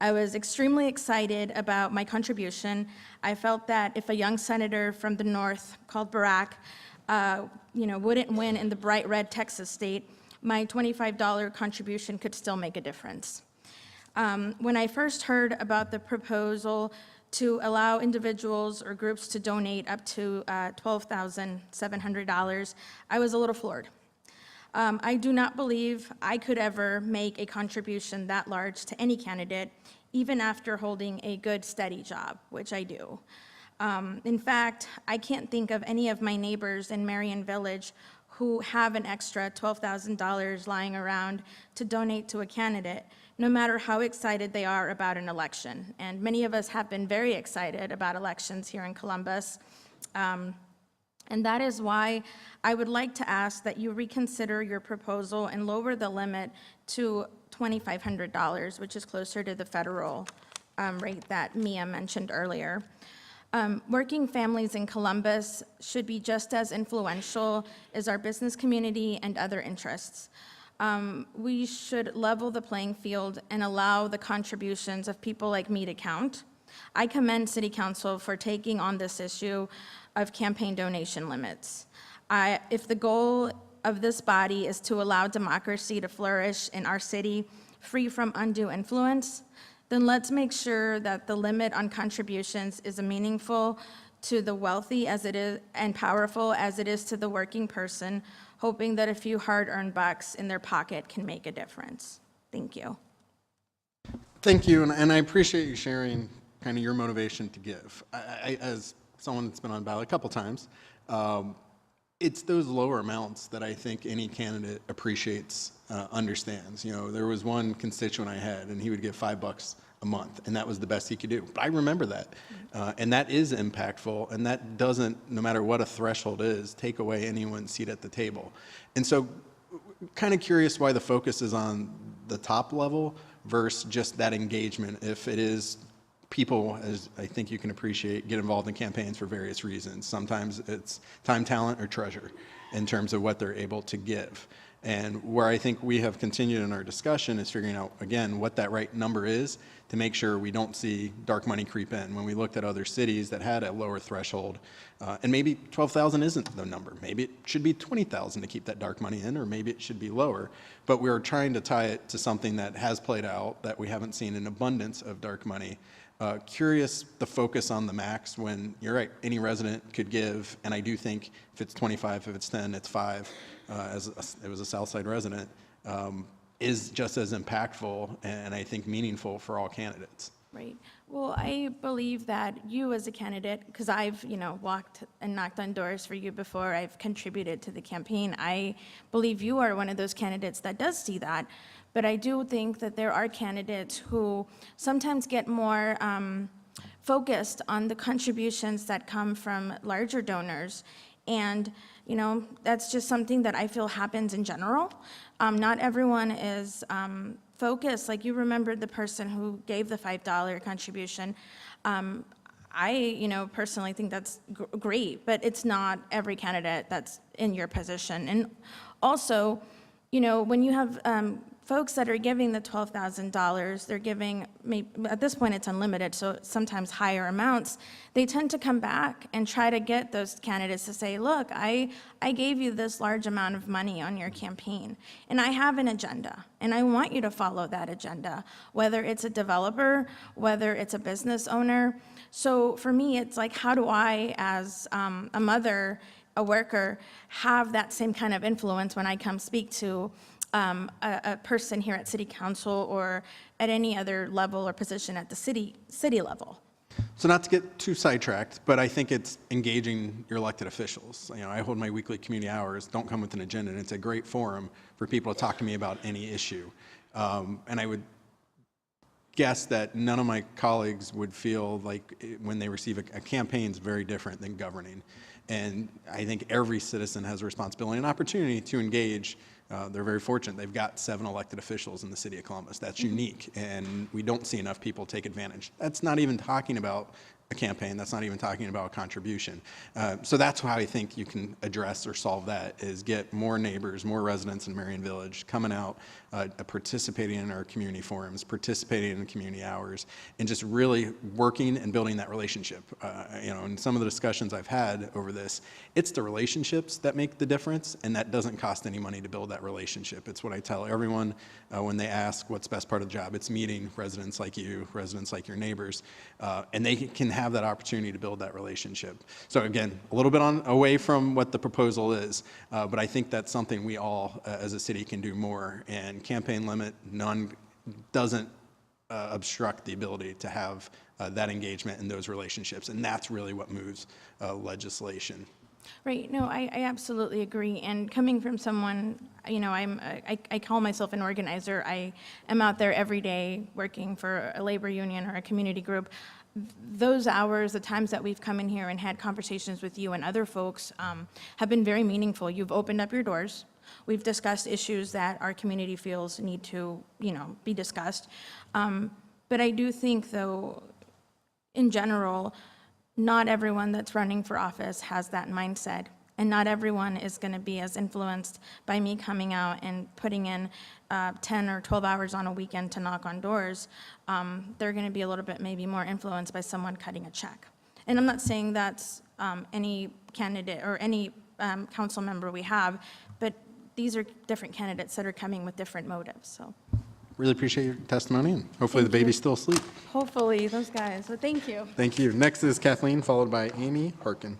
I was extremely excited about my contribution. I felt that if a young senator from the north called Barack wouldn't win in the bright red Texas state, my $25 contribution could still make a difference. When I first heard about the proposal to allow individuals or groups to donate up to $12,700, I was a little floored. I do not believe I could ever make a contribution that large to any candidate, even after holding a good, steady job, which I do. In fact, I can't think of any of my neighbors in Marion Village who have an extra $12,000 lying around to donate to a candidate, no matter how excited they are about an election. And many of us have been very excited about elections here in Columbus. And that is why I would like to ask that you reconsider your proposal and lower the limit to $2,500, which is closer to the federal rate that Mia mentioned earlier. Working families in Columbus should be just as influential as our business community and other interests. We should level the playing field and allow the contributions of people like me to count. I commend City Council for taking on this issue of campaign donation limits. If the goal of this body is to allow democracy to flourish in our city free from undue influence, then let's make sure that the limit on contributions is meaningful to the wealthy as it is and powerful as it is to the working person, hoping that a few hard-earned bucks in their pocket can make a difference. Thank you. Thank you, and I appreciate you sharing kind of your motivation to give. As someone that's been on ballot a couple times, it's those lower amounts that I think any candidate appreciates, understands. You know, there was one constituent I had, and he would get $5 a month, and that was the best he could do. But I remember that, and that is impactful, and that doesn't, no matter what a threshold is, take away anyone's seat at the table. And so, kind of curious why the focus is on the top level versus just that engagement, if it is people, as I think you can appreciate, get involved in campaigns for various reasons. Sometimes it's time, talent, or treasure in terms of what they're able to give. And where I think we have continued in our discussion is figuring out, again, what that right number is to make sure we don't see dark money creep in. When we looked at other cities that had a lower threshold, and maybe 12,000 isn't the number. Maybe it should be 20,000 to keep that dark money in, or maybe it should be lower. But we are trying to tie it to something that has played out, that we haven't seen an abundance of dark money. Curious the focus on the max when, you're right, any resident could give, and I do think if it's 25, if it's 10, it's 5, it was a Southside resident, is just as impactful and I think meaningful for all candidates. Right. Well, I believe that you as a candidate, because I've, walked and knocked on doors for you before, I've contributed to the campaign. I believe you are one of those candidates that does see that. But I do think that there are candidates who sometimes get more focused on the contributions that come from larger donors. And, that's just something that I feel happens in general. Not everyone is focused. Like, you remembered the person who gave the $5 contribution. I, personally think that's great, but it's not every candidate that's in your position. And also, when you have folks that are giving the $12,000, they're giving, at this point it's unlimited, so sometimes higher amounts, they tend to come back and try to get those candidates to say, look, I gave you this large amount of money on your campaign, and I have an agenda, and I want you to follow that agenda, whether it's a developer, whether it's a business owner. So for me, it's like, how do I, as a mother, a worker, have that same kind of influence when I come speak to a person here at City Council or at any other level or position at the city level? So not to get too sidetracked, but I think it's engaging your elected officials. I hold my weekly community hours, don't come with an agenda, and it's a great forum for people to talk to me about any issue. And I would guess that none of my colleagues would feel like when they receive a campaign is very different than governing. And I think every citizen has a responsibility and opportunity to engage. They're very fortunate. They've got 7 elected officials in the city of Columbus. That's unique, and we don't see enough people take advantage. That's not even talking about a campaign. That's not even talking about a contribution. So that's how I think you can address or solve that, is get more neighbors, more residents in Marion Village coming out, participating in our community forums, participating in community hours, and just really working and building that relationship. In some of the discussions I've had over this, it's the relationships that make the difference, and that doesn't cost any money to build that relationship. It's what I tell everyone when they ask what's the best part of the job. It's meeting residents like you, residents like your neighbors, and they can have that opportunity to build that relationship. So again, a little bit away from what the proposal is, but I think that's something we all as a city can do more, and campaign limit doesn't obstruct the ability to have that engagement in those relationships, and that's really what moves legislation. Right. No, I absolutely agree. And coming from someone, I call myself an organizer. I am out there every day working for a labor union or a community group. Those hours, the times that we've come in here and had conversations with you and other folks have been very meaningful. You've opened up your doors. We've discussed issues that our community feels need to, be discussed. But I do think, though, in general, not everyone that's running for office has that mindset. And not everyone is going to be as influenced by me coming out and putting in 10 or 12 hours on a weekend to knock on doors. They're going to be a little bit maybe more influenced by someone cutting a check. And I'm not saying that's any candidate or any council member we have, but these are different candidates that are coming with different motives. So Really appreciate your testimony, and hopefully the baby's still asleep. hopefully those guys, so thank you. Thank you. Next is Kathleen, followed by Amy Harkin.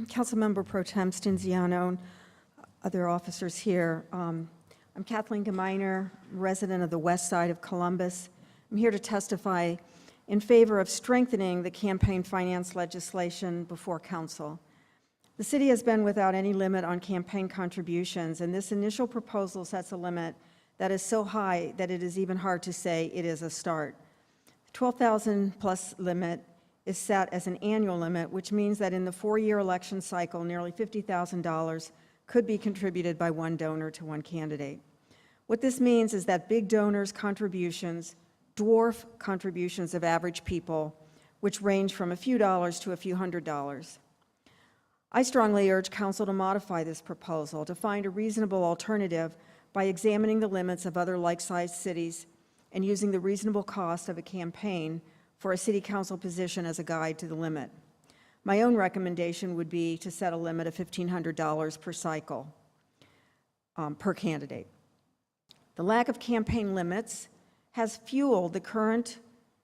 Councilmember Pro Tem Stinziano, and other officers here. I'm Kathleen Gemeiner, resident of the west side of Columbus. I'm here to testify in favor of strengthening the campaign finance legislation before council. The city has been without any limit on campaign contributions, and this initial proposal sets a limit that is so high that it is even hard to say it is a start. 12,000 plus limit is set as an annual limit, which means that in the 4-year election cycle, nearly $50,000 could be contributed by one donor to one candidate. What this means is that big donors' contributions dwarf contributions of average people, which range from a few dollars to a few $100s. I strongly urge Council to modify this proposal to find a reasonable alternative by examining the limits of other like-sized cities and using the reasonable cost of a campaign for a City Council position as a guide to the limit. My own recommendation would be to set a limit of $1,500 per cycle per candidate. The lack of campaign limits has fueled the current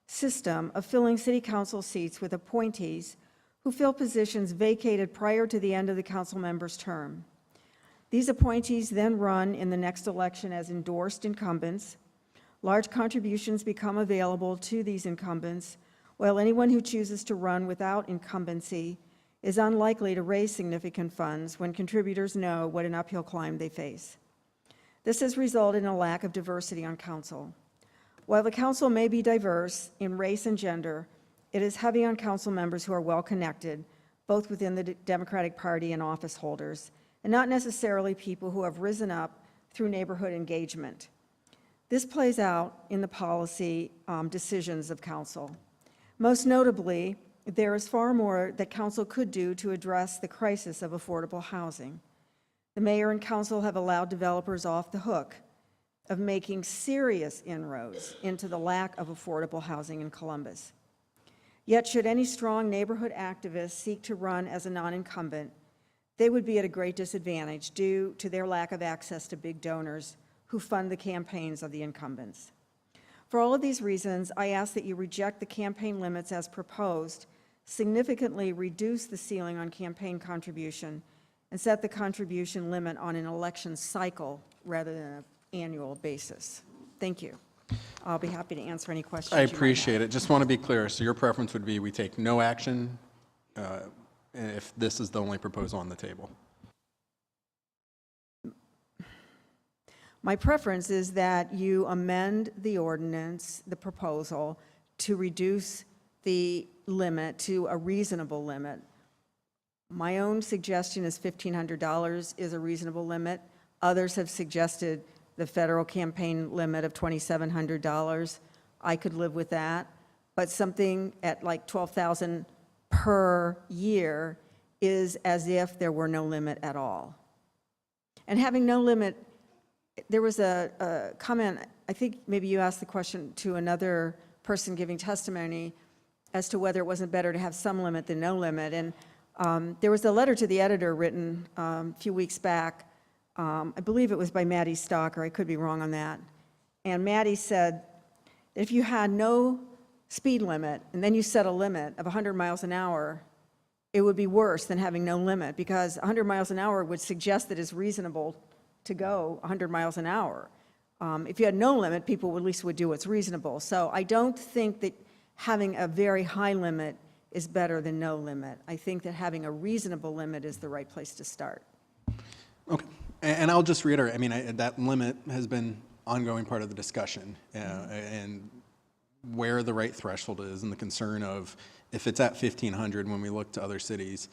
system of filling City Council seats with appointees who fill positions vacated prior to the end of the council member's term. These appointees then run in the next election as endorsed incumbents. Large contributions become available to these incumbents, while anyone who chooses to run without incumbency is unlikely to raise significant funds when contributors know what an uphill climb they face. This has resulted in a lack of diversity on council. While the council may be diverse in race and gender, it is heavy on council members who are well-connected, both within the Democratic Party and office holders, and not necessarily people who have risen up through neighborhood engagement. This plays out in the policy decisions of council. Most notably, there is far more that council could do to address the crisis of affordable housing. The mayor and council have allowed developers off the hook of making serious inroads into the lack of affordable housing in Columbus. Yet, should any strong neighborhood activists seek to run as a non-incumbent, they would be at a great disadvantage due to their lack of access to big donors who fund the campaigns of the incumbents. For all of these reasons, I ask that you reject the campaign limits as proposed, significantly reduce the ceiling on campaign contribution, and set the contribution limit on an election cycle rather than an annual basis. Thank you. I'll be happy to answer any questions. I appreciate it. Just want to be clear. So your preference would be we take no action if this is the only proposal on the table? My preference is that you amend the ordinance, the proposal, to reduce the limit to a reasonable limit. My own suggestion is $1,500 is a reasonable limit. Others have suggested the federal campaign limit of $2,700. I could live with that, but something at like $12,000 per year is as if there were no limit at all. And having no limit, there was a comment, I think maybe you asked the question to another person giving testimony as to whether it wasn't better to have some limit than no limit. And there was a letter to the editor written a few weeks back. I believe it was by Maddie Stalker. I could be wrong on that. And Maddie said, if you had no speed limit and then you set a limit of 100 miles an hour, it would be worse than having no limit, because 100 miles an hour would suggest that it's reasonable to go 100 miles an hour. If you had no limit, people at least would do what's reasonable. So I don't think that having a very high limit is better than no limit. I think that having a reasonable limit is the right place to start. Okay. And I'll just reiterate, I mean, that limit has been ongoing part of the discussion, and where the right threshold is, and the concern of if it's at 1,500 when we look to other cities,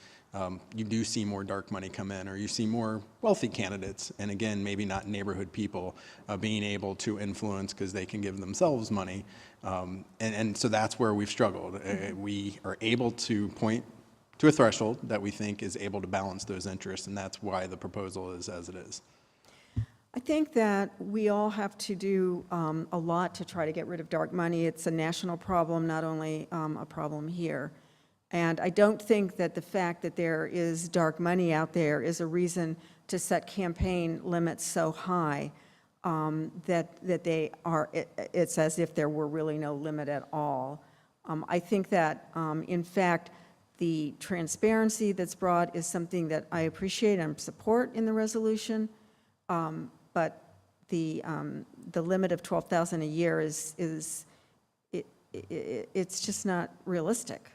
you do see more dark money come in, or you see more wealthy candidates, and again, maybe not neighborhood people being able to influence because they can give themselves money. And so that's where we've struggled. We are able to point to a threshold that we think is able to balance those interests, and that's why the proposal is as it is. I think that we all have to do a lot to try to get rid of dark money. It's a national problem, not only a problem here. And I don't think that the fact that there is dark money out there is a reason to set campaign limits so high that they are, it's as if there were really no limit at all. I think that, in fact, the transparency that's brought is something that I appreciate and support in the resolution. But the limit of $12,000 a year it's just not realistic.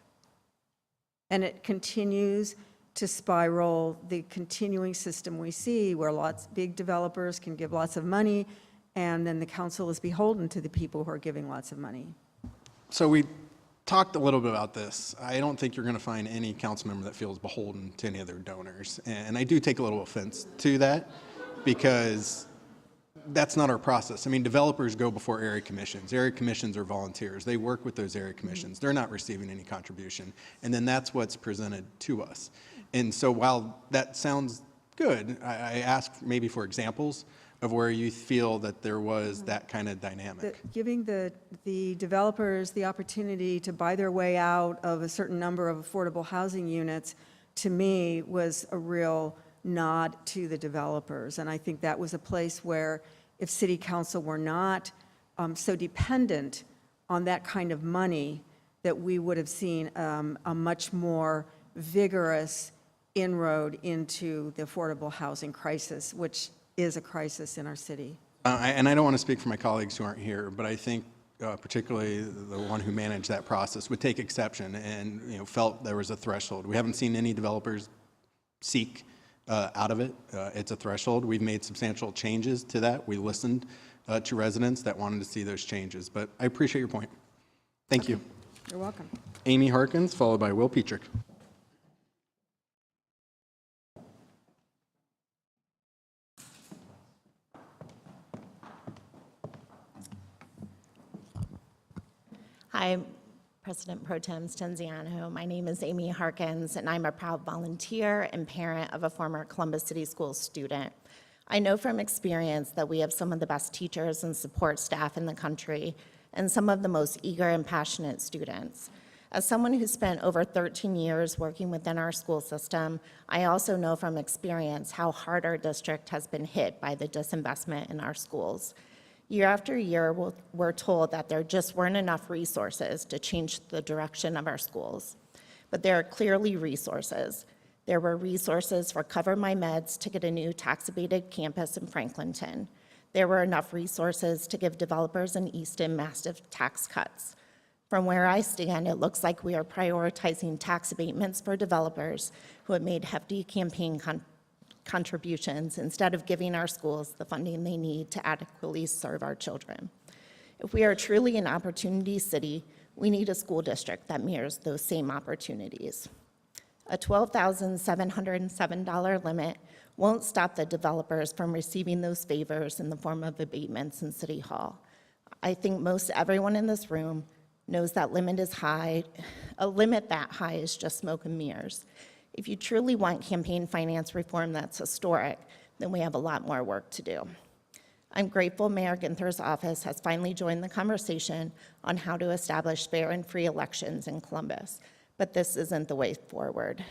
And it continues to spiral the continuing system we see where big developers can give lots of money, and then the council is beholden to the people who are giving lots of money. So we talked a little bit about this. I don't think you're going to find any council member that feels beholden to any of their donors. And I do take a little offense to that because that's not our process. I mean, developers go before area commissions. Area commissions are volunteers. They work with those area commissions. They're not receiving any contribution. And then that's what's presented to us. And so while that sounds good, I ask maybe for examples of where you feel that there was that kind of dynamic. Giving the developers the opportunity to buy their way out of a certain number of affordable housing units, to me, was a real nod to the developers. And I think that was a place where if city council were not so dependent on that kind of money, that we would have seen a much more vigorous inroad into the affordable housing crisis, which is a crisis in our city. And I don't want to speak for my colleagues who aren't here, but I think particularly the one who managed that process would take exception and felt there was a threshold. We haven't seen any developers seek out of it. It's a threshold. We've made substantial changes to that. We listened to residents that wanted to see those changes. But I appreciate your point. Thank you. You're welcome. Amy Harkins, followed by Will Petrick. Hi, President Pro Tem Stinziano. My name is Amy Harkins, and I'm a proud volunteer and parent of a former Columbus City Schools student. I know from experience that we have some of the best teachers and support staff in the country, and some of the most eager and passionate students. As someone who spent over 13 years working within our school system, I also know from experience how hard our district has been hit by the disinvestment in our schools. Year after year, we're told that there just weren't enough resources to change the direction of our schools. But there are clearly resources. There were resources for Cover My Meds to get a new tax-abated campus in Franklinton. There were enough resources to give developers in Easton massive tax cuts. From where I stand, it looks like we are prioritizing tax abatements for developers who have made hefty campaign contributions instead of giving our schools the funding they need to adequately serve our children. If we are truly an opportunity city, we need a school district that mirrors those same opportunities. A $12,707 limit won't stop the developers from receiving those favors in the form of abatements in City Hall. I think most everyone in this room knows that limit is high. A limit that high is just smoke and mirrors. If you truly want campaign finance reform that's historic, then we have a lot more work to do. I'm grateful Mayor Ginther's office has finally joined the conversation on how to establish fair and free elections in Columbus, but this isn't the way forward.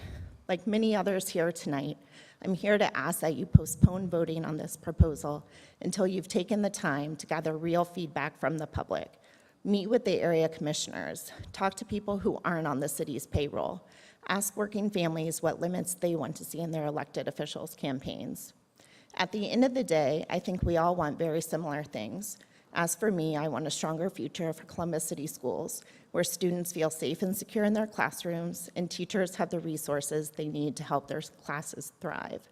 Like many others here tonight, I'm here to ask that you postpone voting on this proposal until you've taken the time to gather real feedback from the public. Meet with the area commissioners, talk to people who aren't on the city's payroll, ask working families what limits they want to see in their elected officials' campaigns. At the end of the day, I think we all want very similar things. As for me, I want a stronger future for Columbus City Schools, where students feel safe and secure in their classrooms and teachers have the resources they need to help their classes thrive.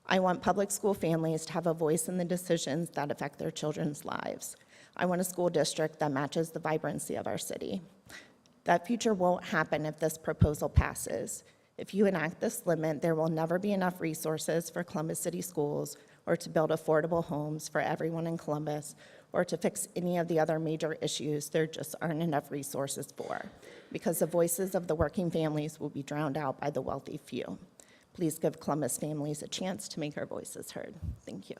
I want public school families to have a voice in the decisions that affect their children's lives. I want a school district that matches the vibrancy of our city. That future won't happen if this proposal passes. If you enact this limit, there will never be enough resources for Columbus City Schools or to build affordable homes for everyone in Columbus or to fix any of the other major issues there just aren't enough resources for, because the voices of the working families will be drowned out by the wealthy few. Please give Columbus families a chance to make our voices heard. Thank you.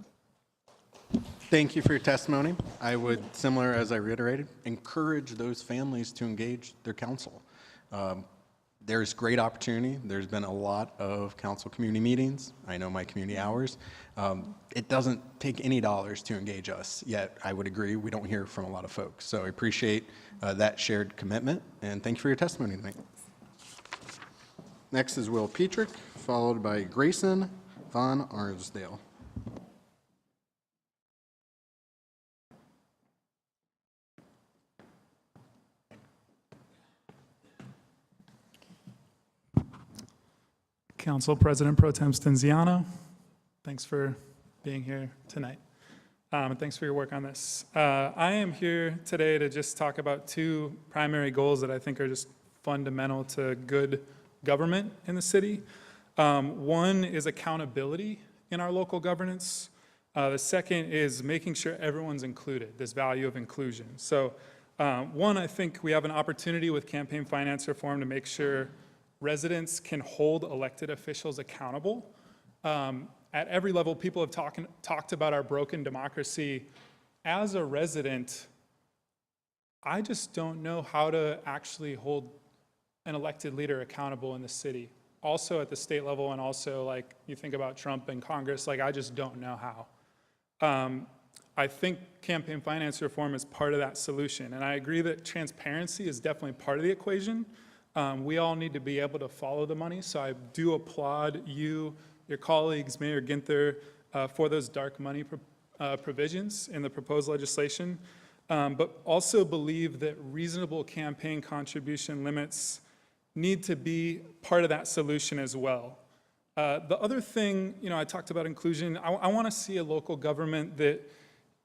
Thank you for your testimony. I would, similar as I reiterated, encourage those families to engage their council. There's great opportunity. There's been a lot of council community meetings. I know my community hours. It doesn't take any dollars to engage us, yet I would agree we don't hear from a lot of folks. So I appreciate that shared commitment, and thank you for your testimony tonight. Next is Will Petrick, followed by Grayson Von Arsdale. Council President Pro Tem Stinziano, thanks for being here tonight. And thanks for your work on this. I am here today to just talk about two primary goals that I think are just fundamental to good government in the city. One is accountability in our local governance. The second is making sure everyone's included, this value of inclusion. So one, I think we have an opportunity with campaign finance reform to make sure residents can hold elected officials accountable. At every level, people have talked about our broken democracy. As a resident, I just don't know how to actually hold an elected leader accountable in the city. Also at the state level, and also like you think about Trump and Congress, like I just don't know how. I think campaign finance reform is part of that solution, and I agree that transparency is definitely part of the equation. We all need to be able to follow the money, so I do applaud you, your colleagues, Mayor Ginther, for those dark money provisions in the proposed legislation, but also believe that reasonable campaign contribution limits need to be part of that solution as well. The other thing, I talked about inclusion. I want to see a local government that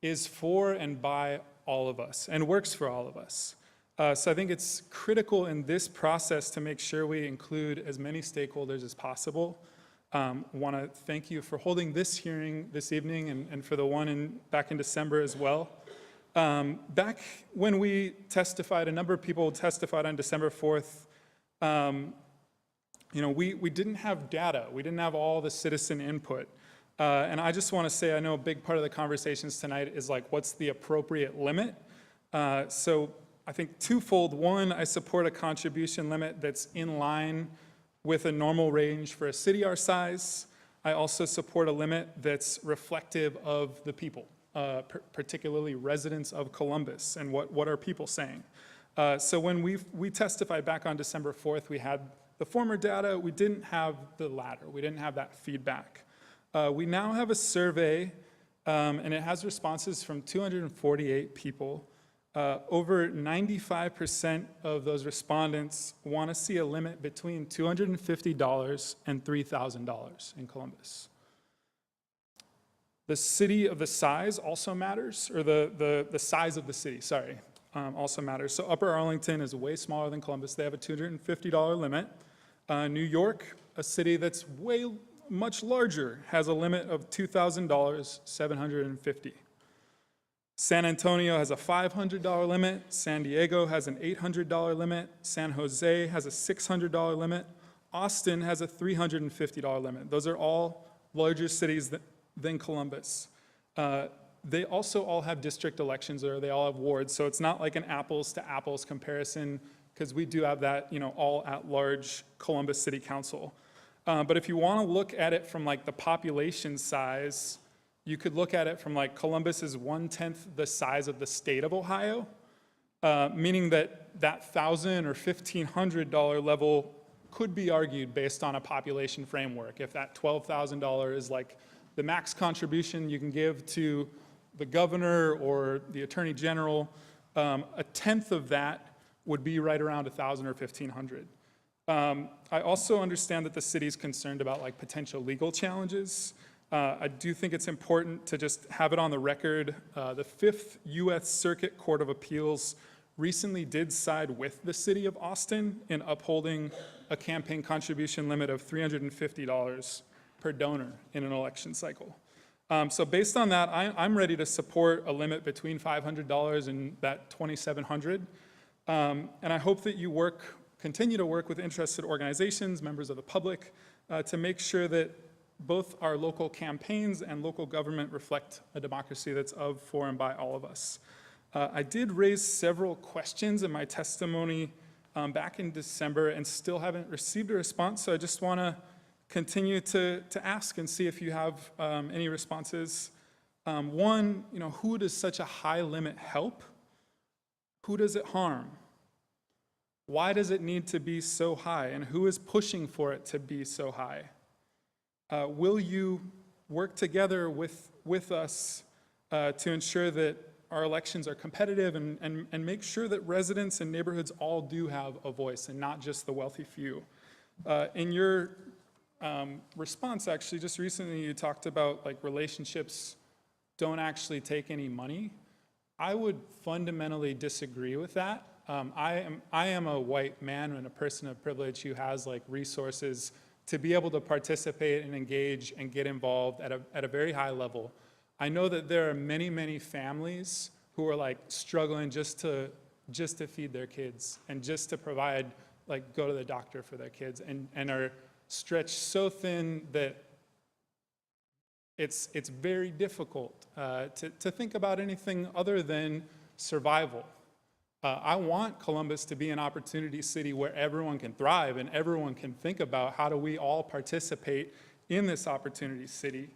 is for and by all of us and works for all of us. So I think it's critical in this process to make sure we include as many stakeholders as possible. Want to thank you for holding this hearing this evening and for the one back in December as well. Back when we testified, a number of people testified on December 4th. We didn't have data. We didn't have all the citizen input. And I just want to say, I know a big part of the conversations tonight is like, what's the appropriate limit? So I think twofold. One, I support a contribution limit that's in line with a normal range for a city our size. I also support a limit that's reflective of the people, particularly residents of Columbus, and what are people saying. So when we testified back on December 4th, we had the former data. We didn't have the latter. We didn't have that feedback. We now have a survey, and it has responses from 248 people. Over 95% of those respondents want to see a limit between $250 and $3,000 in Columbus. The city of the size also matters, or the size of the city, sorry, also matters. So Upper Arlington is way smaller than Columbus. They have a $250 limit. New York, a city that's much larger, has a limit of $2,000, $750. San Antonio has a $500 limit. San Diego has an $800 limit. San Jose has a $600 limit. Austin has a $350 limit. Those are all larger cities than Columbus. They also all have district elections, or they all have wards, so it's not like an apples to apples comparison, because we do have that, all at large Columbus City Council. But if you want to look at it from like the population size, you could look at it from like Columbus is 1/10 the size of the state of Ohio, meaning that $1,000 or $1,500 level could be argued based on a population framework. If that $12,000 is like the max contribution you can give to the governor or the attorney general, 1/10 of that would be right around $1,000 or $1,500. I also understand that the city's concerned about like potential legal challenges. I do think it's important to just have it on the record. The 5th U.S. Circuit Court of Appeals recently did side with the city of Austin in upholding a campaign contribution limit of $350 per donor in an election cycle. So based on that, I'm ready to support a limit between $500 and that $2,700. And I hope that you continue to work with interested organizations, members of the public, to make sure that both our local campaigns and local government reflect a democracy that's of, for, and by all of us. I did raise several questions in my testimony back in December and still haven't received a response, so I just want to continue to ask and see if you have any responses. One, who does such a high limit help? Who does it harm? Why does it need to be so high, and who is pushing for it to be so high? Will you work together with us to ensure that our elections are competitive and make sure that residents and neighborhoods all do have a voice and not just the wealthy few? In your response, actually, just recently you talked about like relationships don't actually take any money. I would fundamentally disagree with that. I am a white man and a person of privilege who has like resources to be able to participate and engage and get involved at a very high level. I know that there are many, many families who are like struggling just to feed their kids and just to provide, like go to the doctor for their kids, and are stretched so thin that it's very difficult to think about anything other than survival. I want Columbus to be an opportunity city where everyone can thrive and everyone can think about how do we all participate in this opportunity city.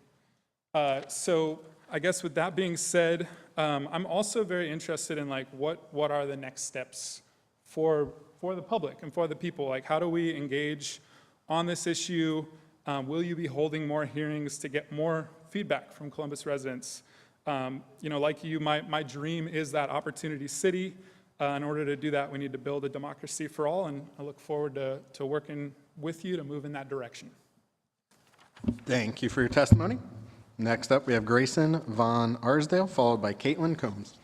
So I guess with that being said, I'm also very interested in like what are the next steps for the public and for the people? Like how do we engage on this issue? Will you be holding more hearings to get more feedback from Columbus residents? You know, like you, my dream is that opportunity city. In order to do that, we need to build a democracy for all, and I look forward to working with you to move in that direction. Thank you for your testimony. Next up, we have Grayson Von Arsdale, followed by Caitlin Combs.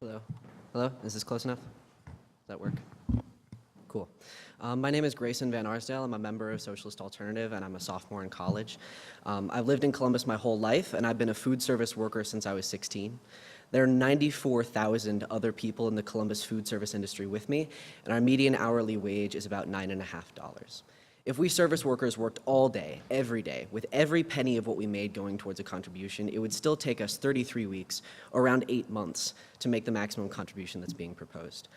Hello. Hello? Is this close enough? Does that work? Cool. My name is Grayson Van Arsdale. I'm a member of Socialist Alternative, and I'm a sophomore in college. I've lived in Columbus my whole life, and I've been a food service worker since I was 16. There are 94,000 other people in the Columbus food service industry with me, and our median hourly wage is about $9.50. If we service workers worked all day, every day, with every penny of what we made going towards a contribution, it would still take us 33 weeks, or around 8 months, to make the maximum contribution that's being proposed.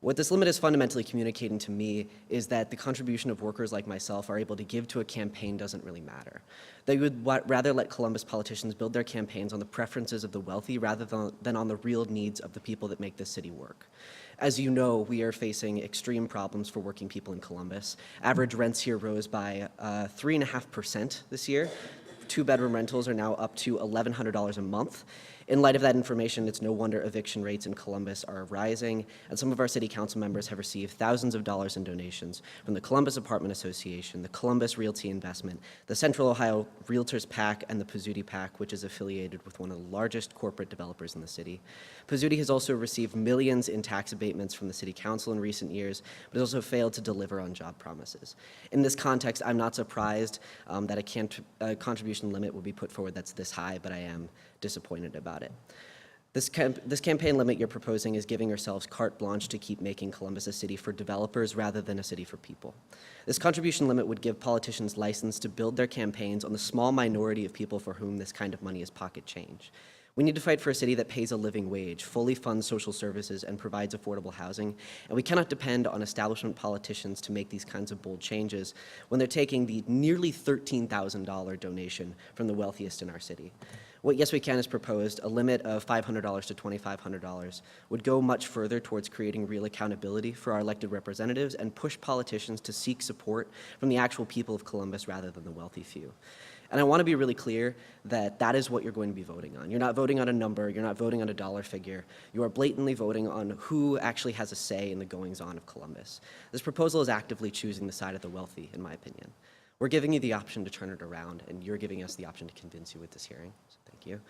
What this limit is fundamentally communicating to me is that the contribution of workers like myself are able to give to a campaign doesn't really matter. They would rather let Columbus politicians build their campaigns on the preferences of the wealthy rather than on the real needs of the people that make this city work. As you know, we are facing extreme problems for working people in Columbus. Average rents here rose by 3.5% this year. Two-bedroom rentals are now up to $1,100 a month. In light of that information, it's no wonder eviction rates in Columbus are rising, and some of our city council members have received thousands of dollars in donations from the Columbus Apartment Association, the Columbus Realty Investment, the Central Ohio Realtors PAC, and the Pizzuti PAC, which is affiliated with one of the largest corporate developers in the city. Pizzuti has also received millions in tax abatements from the city council in recent years, but has also failed to deliver on job promises. In this context, I'm not surprised that a contribution limit will be put forward that's this high, but I am disappointed about it. This campaign limit you're proposing is giving yourselves carte blanche to keep making Columbus a city for developers rather than a city for people. This contribution limit would give politicians license to build their campaigns on the small minority of people for whom this kind of money is pocket change. We need to fight for a city that pays a living wage, fully funds social services, and provides affordable housing, and we cannot depend on establishment politicians to make these kinds of bold changes when they're taking the nearly $13,000 donation from the wealthiest in our city. What Yes We Can has proposed, a limit of $500 to $2,500, would go much further towards creating real accountability for our elected representatives and push politicians to seek support from the actual people of Columbus rather than the wealthy few. And I want to be really clear that that is what you're going to be voting on. You're not voting on a number, you're not voting on a dollar figure. You are blatantly voting on who actually has a say in the goings-on of Columbus. This proposal is actively choosing the side of the wealthy, in my opinion. We're giving you the option to turn it around, and you're giving us the option to convince you with this hearing, so thank you.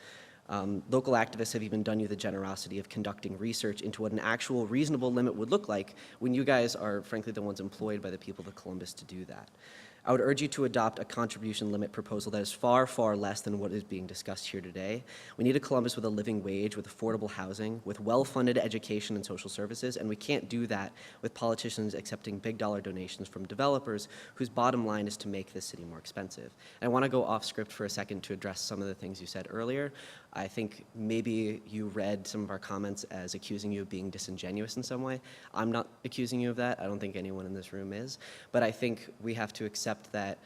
Local activists have even done you the generosity of conducting research into what an actual reasonable limit would look like when you guys are, frankly, the ones employed by the people of Columbus to do that. I would urge you to adopt a contribution limit proposal that is far, far less than what is being discussed here today. We need a Columbus with a living wage, with affordable housing, with well-funded education and social services, and we can't do that with politicians accepting big-dollar donations from developers whose bottom line is to make this city more expensive. And I want to go off script for a second to address some of the things you said earlier. I think maybe you read some of our comments as accusing you of being disingenuous in some way. I'm not accusing you of that. I don't think anyone in this room is. But I think we have to accept that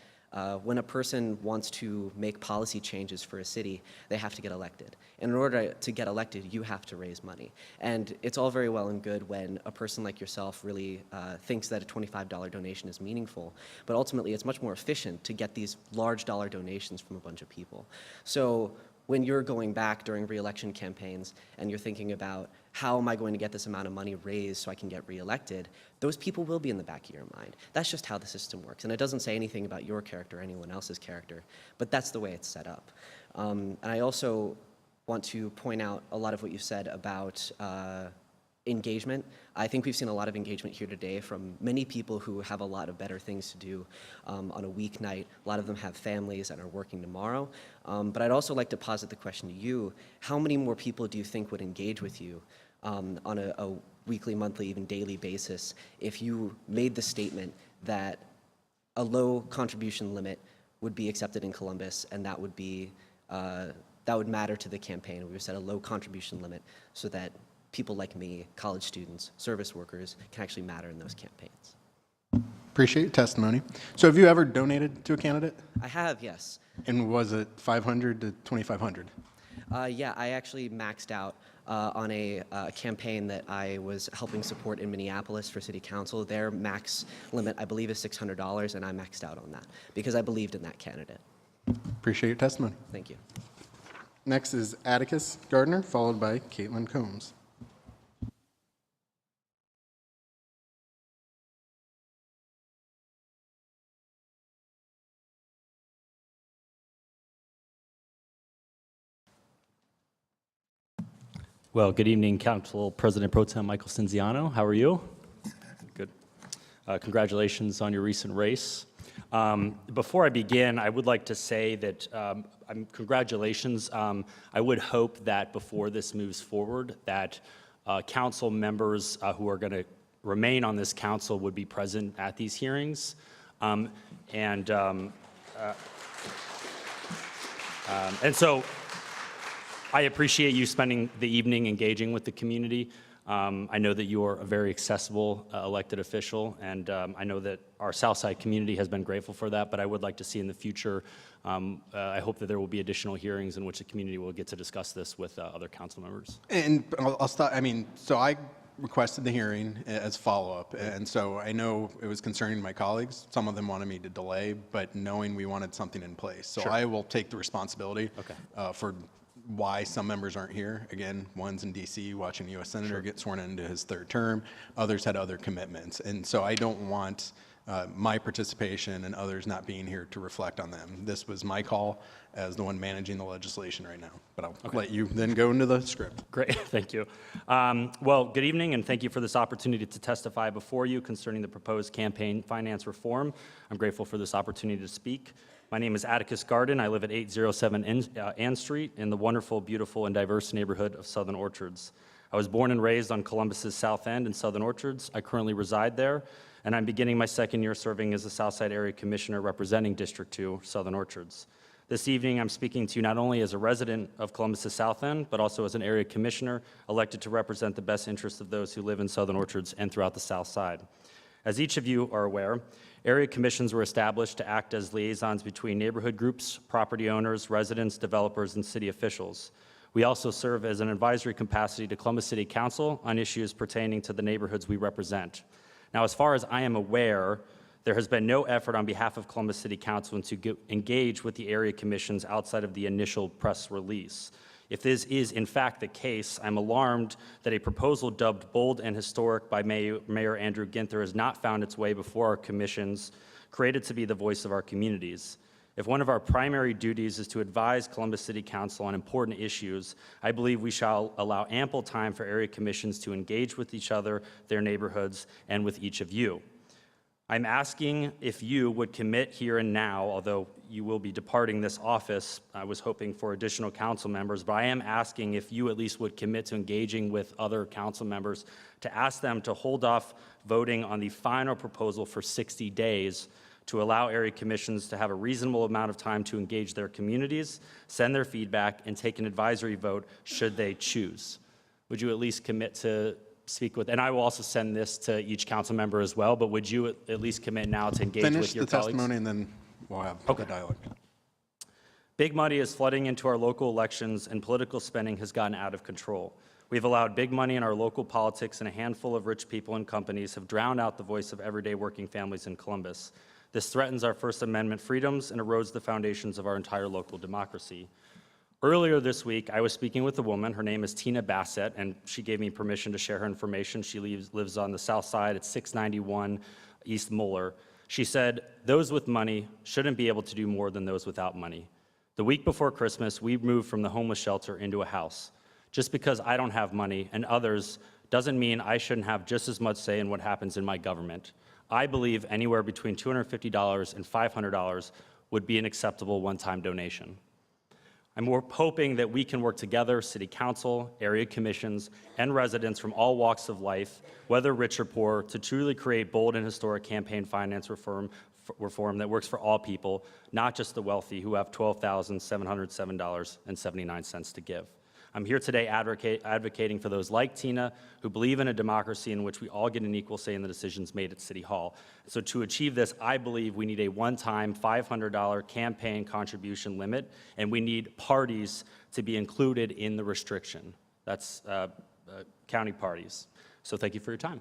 when a person wants to make policy changes for a city, they have to get elected. And in order to get elected, you have to raise money. And it's all very well and good when a person like yourself really thinks that a $25 donation is meaningful, but ultimately it's much more efficient to get these large dollar donations from a bunch of people. So when you're going back during re-election campaigns and you're thinking about how am I going to get this amount of money raised so I can get reelected, those people will be in the back of your mind. That's just how the system works. And it doesn't say anything about your character or anyone else's character, but that's the way it's set up. And I also want to point out a lot of what you said about engagement. I think we've seen a lot of engagement here today from many people who have a lot of better things to do on a weeknight. A lot of them have families and are working tomorrow. But I'd also like to posit the question to you, how many more people do you think would engage with you on a weekly, monthly, even daily basis if you made the statement that a low contribution limit would be accepted in Columbus, and that would be that would matter to the campaign? We would set a low contribution limit so that people like me, college students, service workers, can actually matter in those campaigns. Appreciate your testimony. So have you ever donated to a candidate? I have, yes. And was it 500 to 2,500? Yeah, I actually maxed out on a campaign that I was helping support in Minneapolis for city council. Their max limit, I believe, is $600, and I maxed out on that because I believed in that candidate. Appreciate your testimony. Thank you. Next is Atticus Gardner, followed by Caitlin Combs. Well, good evening, Council President Pro Tem Michael Stinziano. How are you? Good. Congratulations on your recent race. Before I begin, I would like to say that congratulations. I would hope that before this moves forward, that council members who are going to remain on this council would be present at these hearings. And so I appreciate you spending the evening engaging with the community. I know that you are a very accessible elected official, and I know that our Southside community has been grateful for that, but I would like to see in the future, I hope that there will be additional hearings in which the community will get to discuss this with other council members. And I'll start, so I requested the hearing as follow-up, and so I know it was concerning to my colleagues. Some of them wanted me to delay, but knowing we wanted something in place. So Sure. I will take the responsibility for why some members aren't here. Again, one's in DC watching a U.S. Senator get sworn into his third term. Others had other commitments. And so I don't want my participation and others not being here to reflect on them. This was my call as the one managing the legislation right now. But I'll let you then go into the script. Great, thank you. Well, good evening, and thank you for this opportunity to testify before you concerning the proposed campaign finance reform. I'm grateful for this opportunity to speak. My name is Atticus Garden. I live at 807 Ann Street in the wonderful, beautiful, and diverse neighborhood of Southern Orchards. I was born and raised on Columbus's South End in Southern Orchards. I currently reside there, and I'm beginning my second year serving as the Southside Area Commissioner representing District 2, Southern Orchards. This evening, I'm speaking to you not only as a resident of Columbus's South End, but also as an area commissioner elected to represent the best interests of those who live in Southern Orchards and throughout the South Side. As each of you are aware, area commissions were established to act as liaisons between neighborhood groups, property owners, residents, developers, and city officials. We also serve as an advisory capacity to Columbus City Council on issues pertaining to the neighborhoods we represent. Now, as far as I am aware, there has been no effort on behalf of Columbus City Council to engage with the area commissions outside of the initial press release. If this is in fact the case, I'm alarmed that a proposal dubbed bold and historic by Mayor Andrew Ginther has not found its way before our commissions, created to be the voice of our communities. If one of our primary duties is to advise Columbus City Council on important issues, I believe we shall allow ample time for area commissions to engage with each other, their neighborhoods, and with each of you. I'm asking if you would commit here and now, although you will be departing this office. I was hoping for additional council members, but I am asking if you at least would commit to engaging with other council members to ask them to hold off voting on the final proposal for 60 days to allow area commissions to have a reasonable amount of time to engage their communities, send their feedback, and take an advisory vote should they choose. Would you at least commit to speak with, and I will also send this to each council member as well, but would you at least commit now to engage with your colleagues? Finish the testimony and then we'll have the dialogue. Big money is flooding into our local elections, and political spending has gotten out of control. We've allowed big money in our local politics, and a handful of rich people and companies have drowned out the voice of everyday working families in Columbus. This threatens our First Amendment freedoms and erodes the foundations of our entire local democracy. Earlier this week, I was speaking with a woman. Her name is Tina Bassett, and she gave me permission to share her information. She lives on the south side at 691 East Moeller. She said, "Those with money shouldn't be able to do more than those without money. The week before Christmas, we moved from the homeless shelter into a house. Just because I don't have money and others doesn't mean I shouldn't have just as much say in what happens in my government. I believe anywhere between $250 and $500 would be an acceptable one-time donation." I'm hoping that we can work together, City Council, area commissions, and residents from all walks of life, whether rich or poor, to truly create bold and historic campaign finance reform that works for all people, not just the wealthy who have $12,707.79 to give. I'm here today advocating for those like Tina who believe in a democracy in which we all get an equal say in the decisions made at City Hall. So to achieve this, I believe we need a one-time $500 campaign contribution limit, and we need parties to be included in the restriction. That's county parties. So thank you for your time.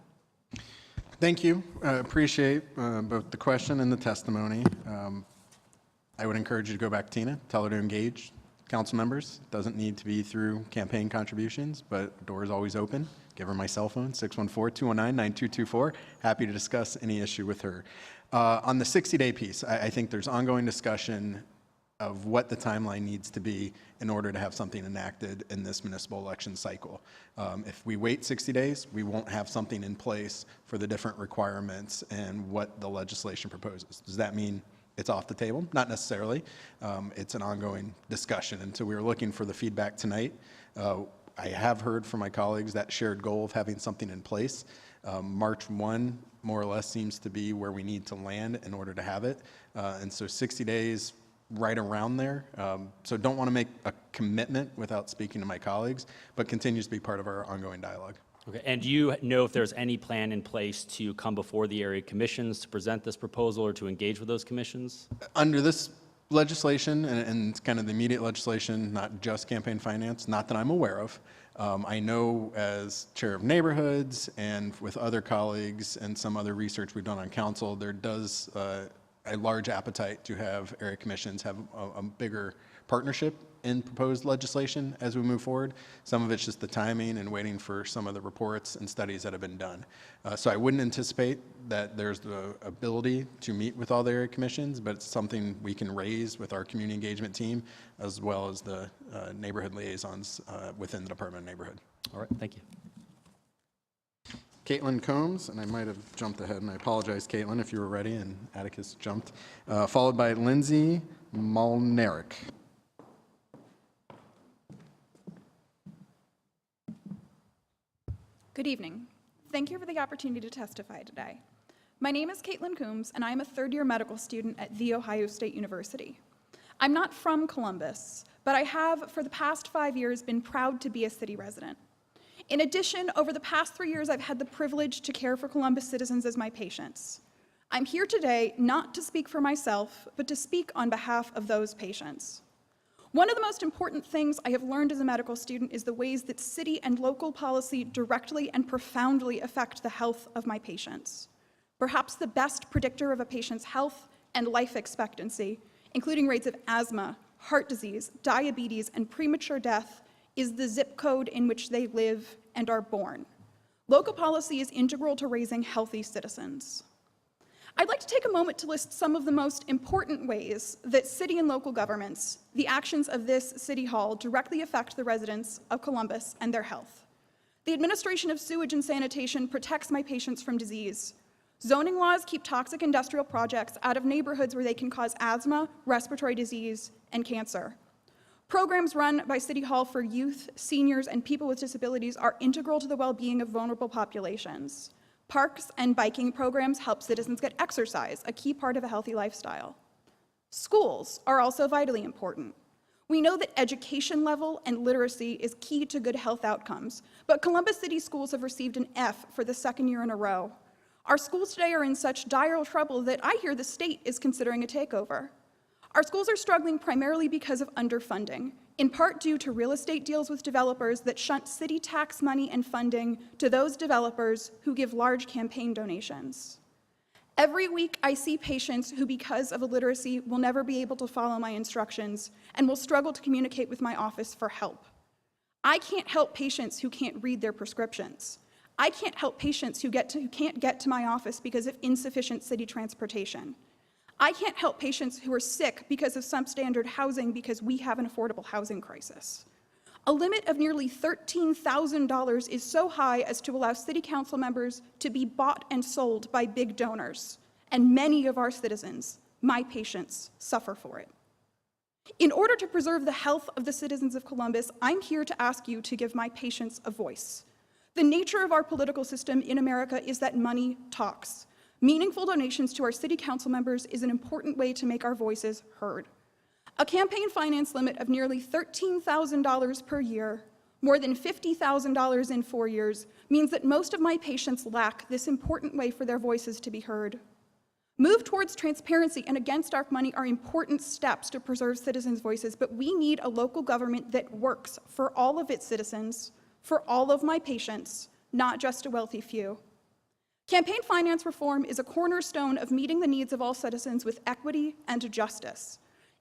Thank you. I appreciate both the question and the testimony. I would encourage you to go back to Tina, tell her to engage council members. Doesn't need to be through campaign contributions, but the door is always open. Give her my cell phone, 614-219-9224. Happy to discuss any issue with her. On the 60-day piece, I think there's ongoing discussion of what the timeline needs to be in order to have something enacted in this municipal election cycle. If we wait 60 days, we won't have something in place for the different requirements and what the legislation proposes. Does that mean it's off the table? Not necessarily. It's an ongoing discussion, and so we were looking for the feedback tonight. I have heard from my colleagues that shared goal of having something in place. March 1 more or less seems to be where we need to land in order to have it, and so 60 days right around there. So don't want to make a commitment without speaking to my colleagues, but continues to be part of our ongoing dialogue. Okay, and do you know if there's any plan in place to come before the area commissions to present this proposal or to engage with those commissions? Under this legislation and kind of the immediate legislation, not just campaign finance, not that I'm aware of. I know as chair of neighborhoods and with other colleagues and some other research we've done on council, there does a large appetite to have area commissions have a bigger partnership in proposed legislation as we move forward. Some of it's just the timing and waiting for some of the reports and studies that have been done. So I wouldn't anticipate that there's the ability to meet with all the area commissions, but it's something we can raise with our community engagement team as well as the neighborhood liaisons within the Department of Neighborhood. All right, thank you. Caitlin Combs, and I might have jumped ahead, and I apologize, Caitlin, if you were ready and Atticus jumped, followed by Lindsay Malnerick. Good evening. Thank you for the opportunity to testify today. My name is Caitlin Coombs, and I am a third-year medical student at The Ohio State University. I'm not from Columbus, but I have, for the past 5 years, been proud to be a city resident. In addition, over the past 3 years, I've had the privilege to care for Columbus citizens as my patients. I'm here today not to speak for myself, but to speak on behalf of those patients. One of the most important things I have learned as a medical student is the ways that city and local policy directly and profoundly affect the health of my patients. Perhaps the best predictor of a patient's health and life expectancy, including rates of asthma, heart disease, diabetes, and premature death, is the zip code in which they live and are born. Local policy is integral to raising healthy citizens. I'd like to take a moment to list some of the most important ways that city and local governments, the actions of this City Hall, directly affect the residents of Columbus and their health. The administration of sewage and sanitation protects my patients from disease. Zoning laws keep toxic industrial projects out of neighborhoods where they can cause asthma, respiratory disease, and cancer. Programs run by City Hall for youth, seniors, and people with disabilities are integral to the well-being of vulnerable populations. Parks and biking programs help citizens get exercise, a key part of a healthy lifestyle. Schools are also vitally important. We know that education level and literacy is key to good health outcomes, but Columbus City schools have received an F for the second year in a row. Our schools today are in such dire trouble that I hear the state is considering a takeover. Our schools are struggling primarily because of underfunding, in part due to real estate deals with developers that shunt city tax money and funding to those developers who give large campaign donations. Every week, I see patients who, because of illiteracy, will never be able to follow my instructions and will struggle to communicate with my office for help. I can't help patients who can't read their prescriptions. I can't help patients who can't get to my office because of insufficient city transportation. I can't help patients who are sick because of substandard housing because we have an affordable housing crisis. A limit of nearly $13,000 is so high as to allow city council members to be bought and sold by big donors, and many of our citizens, my patients, suffer for it. In order to preserve the health of the citizens of Columbus, I'm here to ask you to give my patients a voice. The nature of our political system in America is that money talks. Meaningful donations to our city council members is an important way to make our voices heard. A campaign finance limit of nearly $13,000 per year, more than $50,000 in 4 years, means that most of my patients lack this important way for their voices to be heard. Move towards transparency and against dark money are important steps to preserve citizens' voices, but we need a local government that works for all of its citizens, for all of my patients, not just a wealthy few. Campaign finance reform is a cornerstone of meeting the needs of all citizens with equity and justice.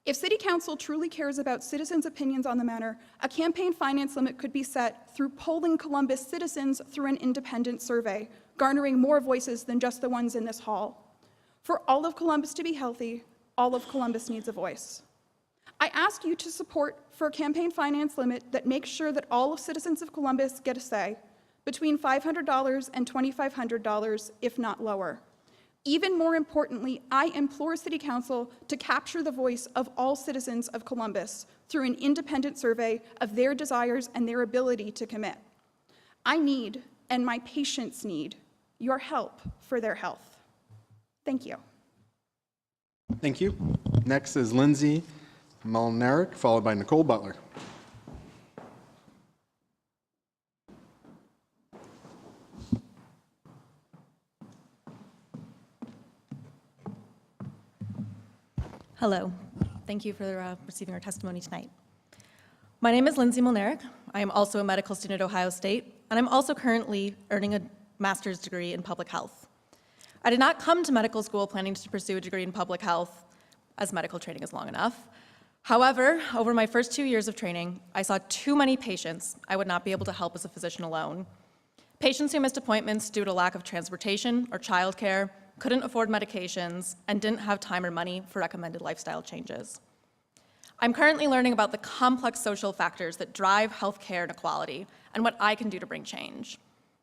If City Council truly cares about citizens' opinions on the matter, a campaign finance limit could be set through polling Columbus citizens through an independent survey, garnering more voices than just the ones in this hall. For all of Columbus to be healthy, all of Columbus needs a voice. I ask you to support for a campaign finance limit that makes sure that all citizens of Columbus get a say, between $500 and $2,500, if not lower. Even more importantly, I implore City Council to capture the voice of all citizens of Columbus through an independent survey of their desires and their ability to commit. I need, and my patients need, your help for their health. Thank you. Thank you. Next is Lindsay Molnaric, followed by Nicole Butler. Hello. Thank you for receiving our testimony tonight. My name is Lindsay Molnaric. I am also a medical student at Ohio State, and I'm also currently earning a master's degree in public health. I did not come to medical school planning to pursue a degree in public health, as medical training is long enough. However, over my first 2 years of training, I saw too many patients I would not be able to help as a physician alone. Patients who missed appointments due to lack of transportation or childcare, couldn't afford medications, and didn't have time or money for recommended lifestyle changes. I'm currently learning about the complex social factors that drive healthcare inequality and what I can do to bring change.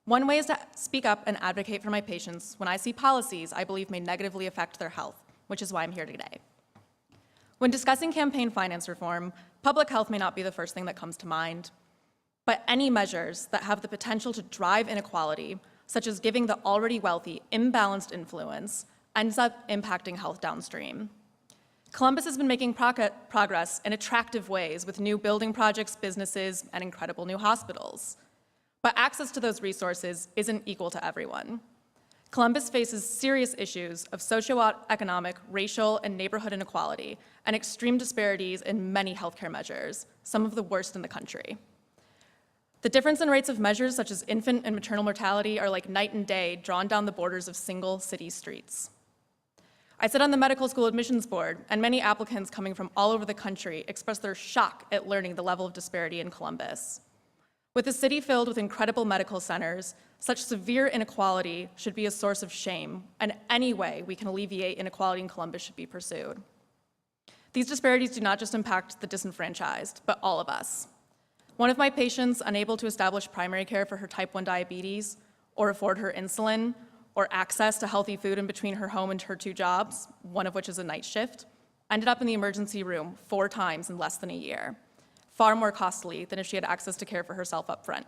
One way is to speak up and advocate for my patients when I see policies I believe may negatively affect their health, which is why I'm here today. When discussing campaign finance reform, public health may not be the first thing that comes to mind, but any measures that have the potential to drive inequality, such as giving the already wealthy imbalanced influence, ends up impacting health downstream. Columbus has been making progress in attractive ways with new building projects, businesses, and incredible new hospitals. But access to those resources isn't equal to everyone. Columbus faces serious issues of socioeconomic, racial, and neighborhood inequality, and extreme disparities in many healthcare measures, some of the worst in the country. The difference in rates of measures such as infant and maternal mortality are like night and day drawn down the borders of single city streets. I sit on the medical school admissions board, and many applicants coming from all over the country express their shock at learning the level of disparity in Columbus. With a city filled with incredible medical centers, such severe inequality should be a source of shame, and any way we can alleviate inequality in Columbus should be pursued. These disparities do not just impact the disenfranchised, but all of us. One of my patients, unable to establish primary care for her type 1 diabetes, or afford her insulin, or access to healthy food in between her home and her 2 jobs, one of which is a night shift, ended up in the emergency room 4 times in less than a year, far more costly than if she had access to care for herself up front.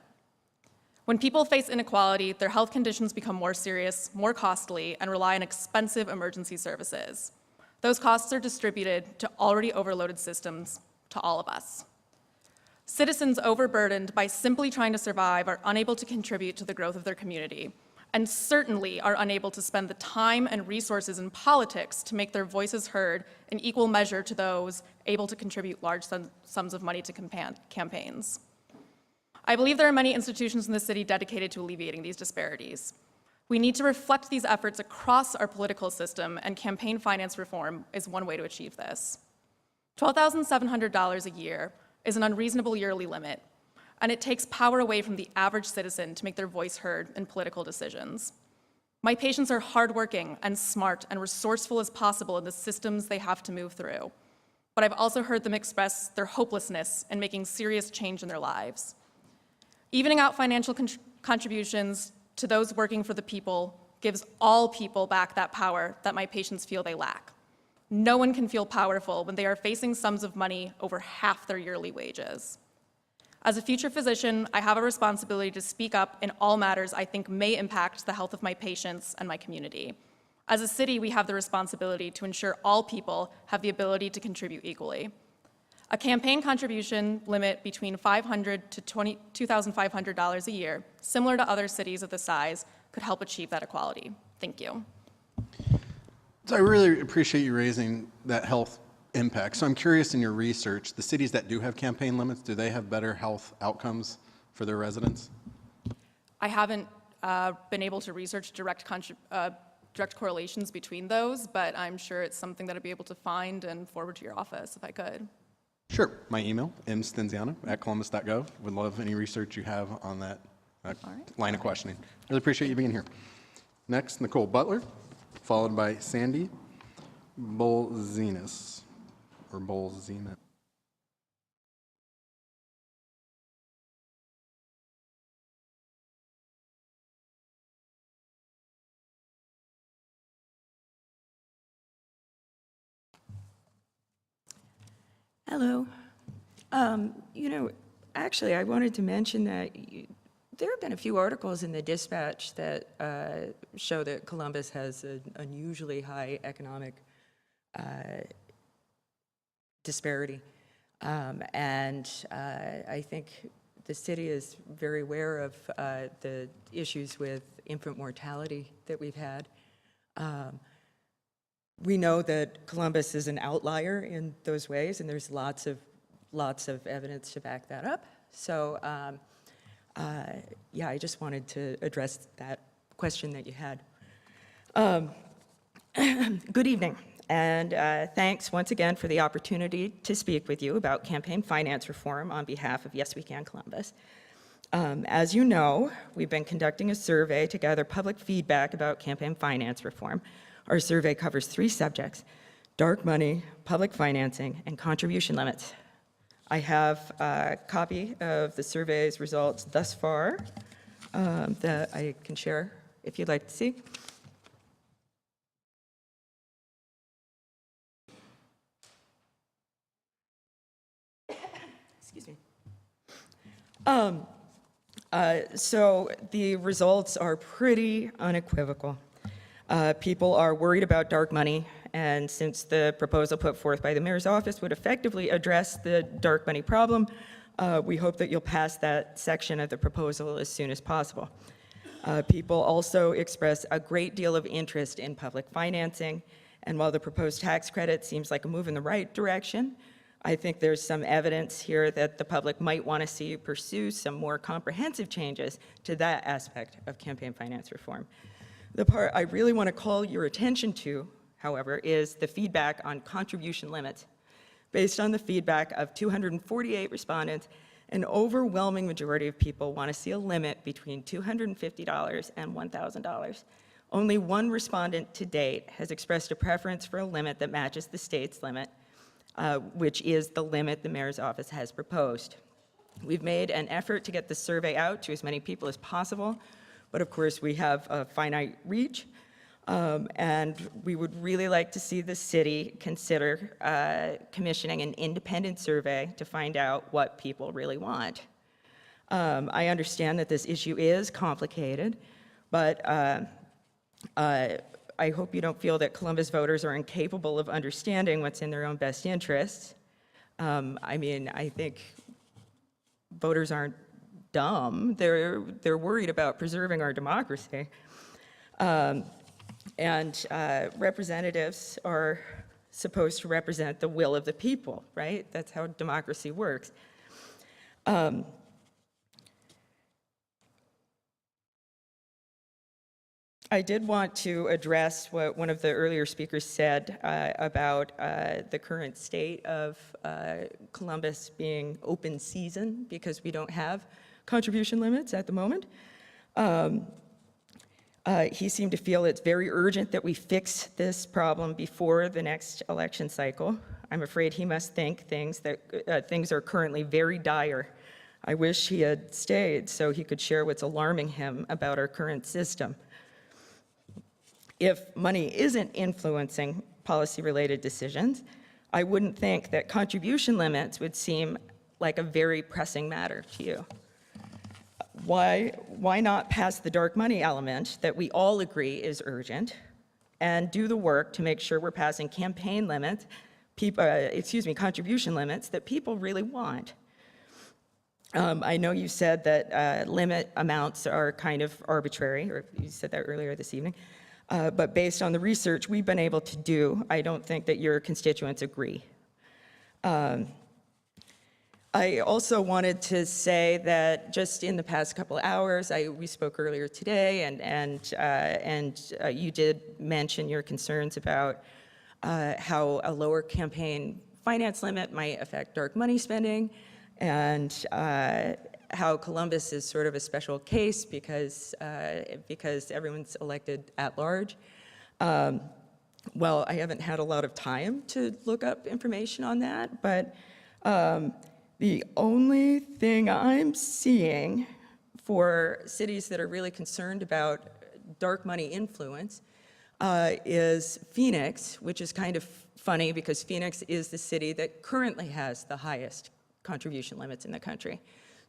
When people face inequality, their health conditions become more serious, more costly, and rely on expensive emergency services. Those costs are distributed to already overloaded systems, to all of us. Citizens overburdened by simply trying to survive are unable to contribute to the growth of their community, and certainly are unable to spend the time and resources in politics to make their voices heard in equal measure to those able to contribute large sums of money to campaigns. I believe there are many institutions in the city dedicated to alleviating these disparities. We need to reflect these efforts across our political system, and campaign finance reform is one way to achieve this. $12,700 a year is an unreasonable yearly limit, and it takes power away from the average citizen to make their voice heard in political decisions. My patients are hardworking and smart and resourceful as possible in the systems they have to move through, but I've also heard them express their hopelessness in making serious change in their lives. Evening out financial contributions to those working for the people gives all people back that power that my patients feel they lack. No one can feel powerful when they are facing sums of money over half their yearly wages. As a future physician, I have a responsibility to speak up in all matters I think may impact the health of my patients and my community. As a city, we have the responsibility to ensure all people have the ability to contribute equally. A campaign contribution limit between $500 to $2,500 a year, similar to other cities of this size, could help achieve that equality. Thank you. So I really appreciate you raising that health impact. So I'm curious, in your research, the cities that do have campaign limits, do they have better health outcomes for their residents? I haven't been able to research direct correlations between those, but I'm sure it's something that I'd be able to find and forward to your office if I could. Sure. My email, mstinziano@columbus.gov. Would love any research you have on that line of questioning. Really appreciate you being here. Next, Nicole Butler, followed by Sandy Bolzinas, or Bolzina. Hello. Actually, I wanted to mention that there have been a few articles in the Dispatch that show that Columbus has an unusually high economic disparity. And I think the city is very aware of the issues with infant mortality that we've had. We know that Columbus is an outlier in those ways, and there's lots of evidence to back that up. So, yeah, I just wanted to address that question that you had. Good evening, and thanks once again for the opportunity to speak with you about campaign finance reform on behalf of Yes We Can Columbus. As you know, we've been conducting a survey to gather public feedback about campaign finance reform. Our survey covers 3 subjects: dark money, public financing, and contribution limits. I have a copy of the survey's results thus far that I can share if you'd like to see. Excuse me. So the results are pretty unequivocal. People are worried about dark money, and since the proposal put forth by the mayor's office would effectively address the dark money problem, we hope that you'll pass that section of the proposal as soon as possible. People also express a great deal of interest in public financing, and while the proposed tax credit seems like a move in the right direction, I think there's some evidence here that the public might want to see you pursue some more comprehensive changes to that aspect of campaign finance reform. The part I really want to call your attention to, however, is the feedback on contribution limits. Based on the feedback of 248 respondents, an overwhelming majority of people want to see a limit between $250 and $1,000. Only one respondent to date has expressed a preference for a limit that matches the state's limit, which is the limit the mayor's office has proposed. We've made an effort to get the survey out to as many people as possible, but of course we have a finite reach, and we would really like to see the city consider commissioning an independent survey to find out what people really want. I understand that this issue is complicated, but I hope you don't feel that Columbus voters are incapable of understanding what's in their own best interests. I mean, I think voters aren't dumb. They're worried about preserving our democracy. And representatives are supposed to represent the will of the people, right? That's how democracy works. I did want to address what one of the earlier speakers said about the current state of Columbus being open season because we don't have contribution limits at the moment. He seemed to feel it's very urgent that we fix this problem before the next election cycle. I'm afraid he must think things are currently very dire. I wish he had stayed so he could share what's alarming him about our current system. If money isn't influencing policy-related decisions, I wouldn't think that contribution limits would seem like a very pressing matter to you. Why not pass the dark money element that we all agree is urgent and do the work to make sure we're passing campaign limits, contribution limits that people really want? I know you said that limit amounts are kind of arbitrary, or you said that earlier this evening. But based on the research we've been able to do, I don't think that your constituents agree. I also wanted to say that just in the past couple of hours, we spoke earlier today, and you did mention your concerns about how a lower campaign finance limit might affect dark money spending, and how Columbus is sort of a special case because everyone's elected at large. Well, I haven't had a lot of time to look up information on that, but the only thing I'm seeing for cities that are really concerned about dark money influence is Phoenix, which is kind of funny because Phoenix is the city that currently has the highest contribution limits in the country.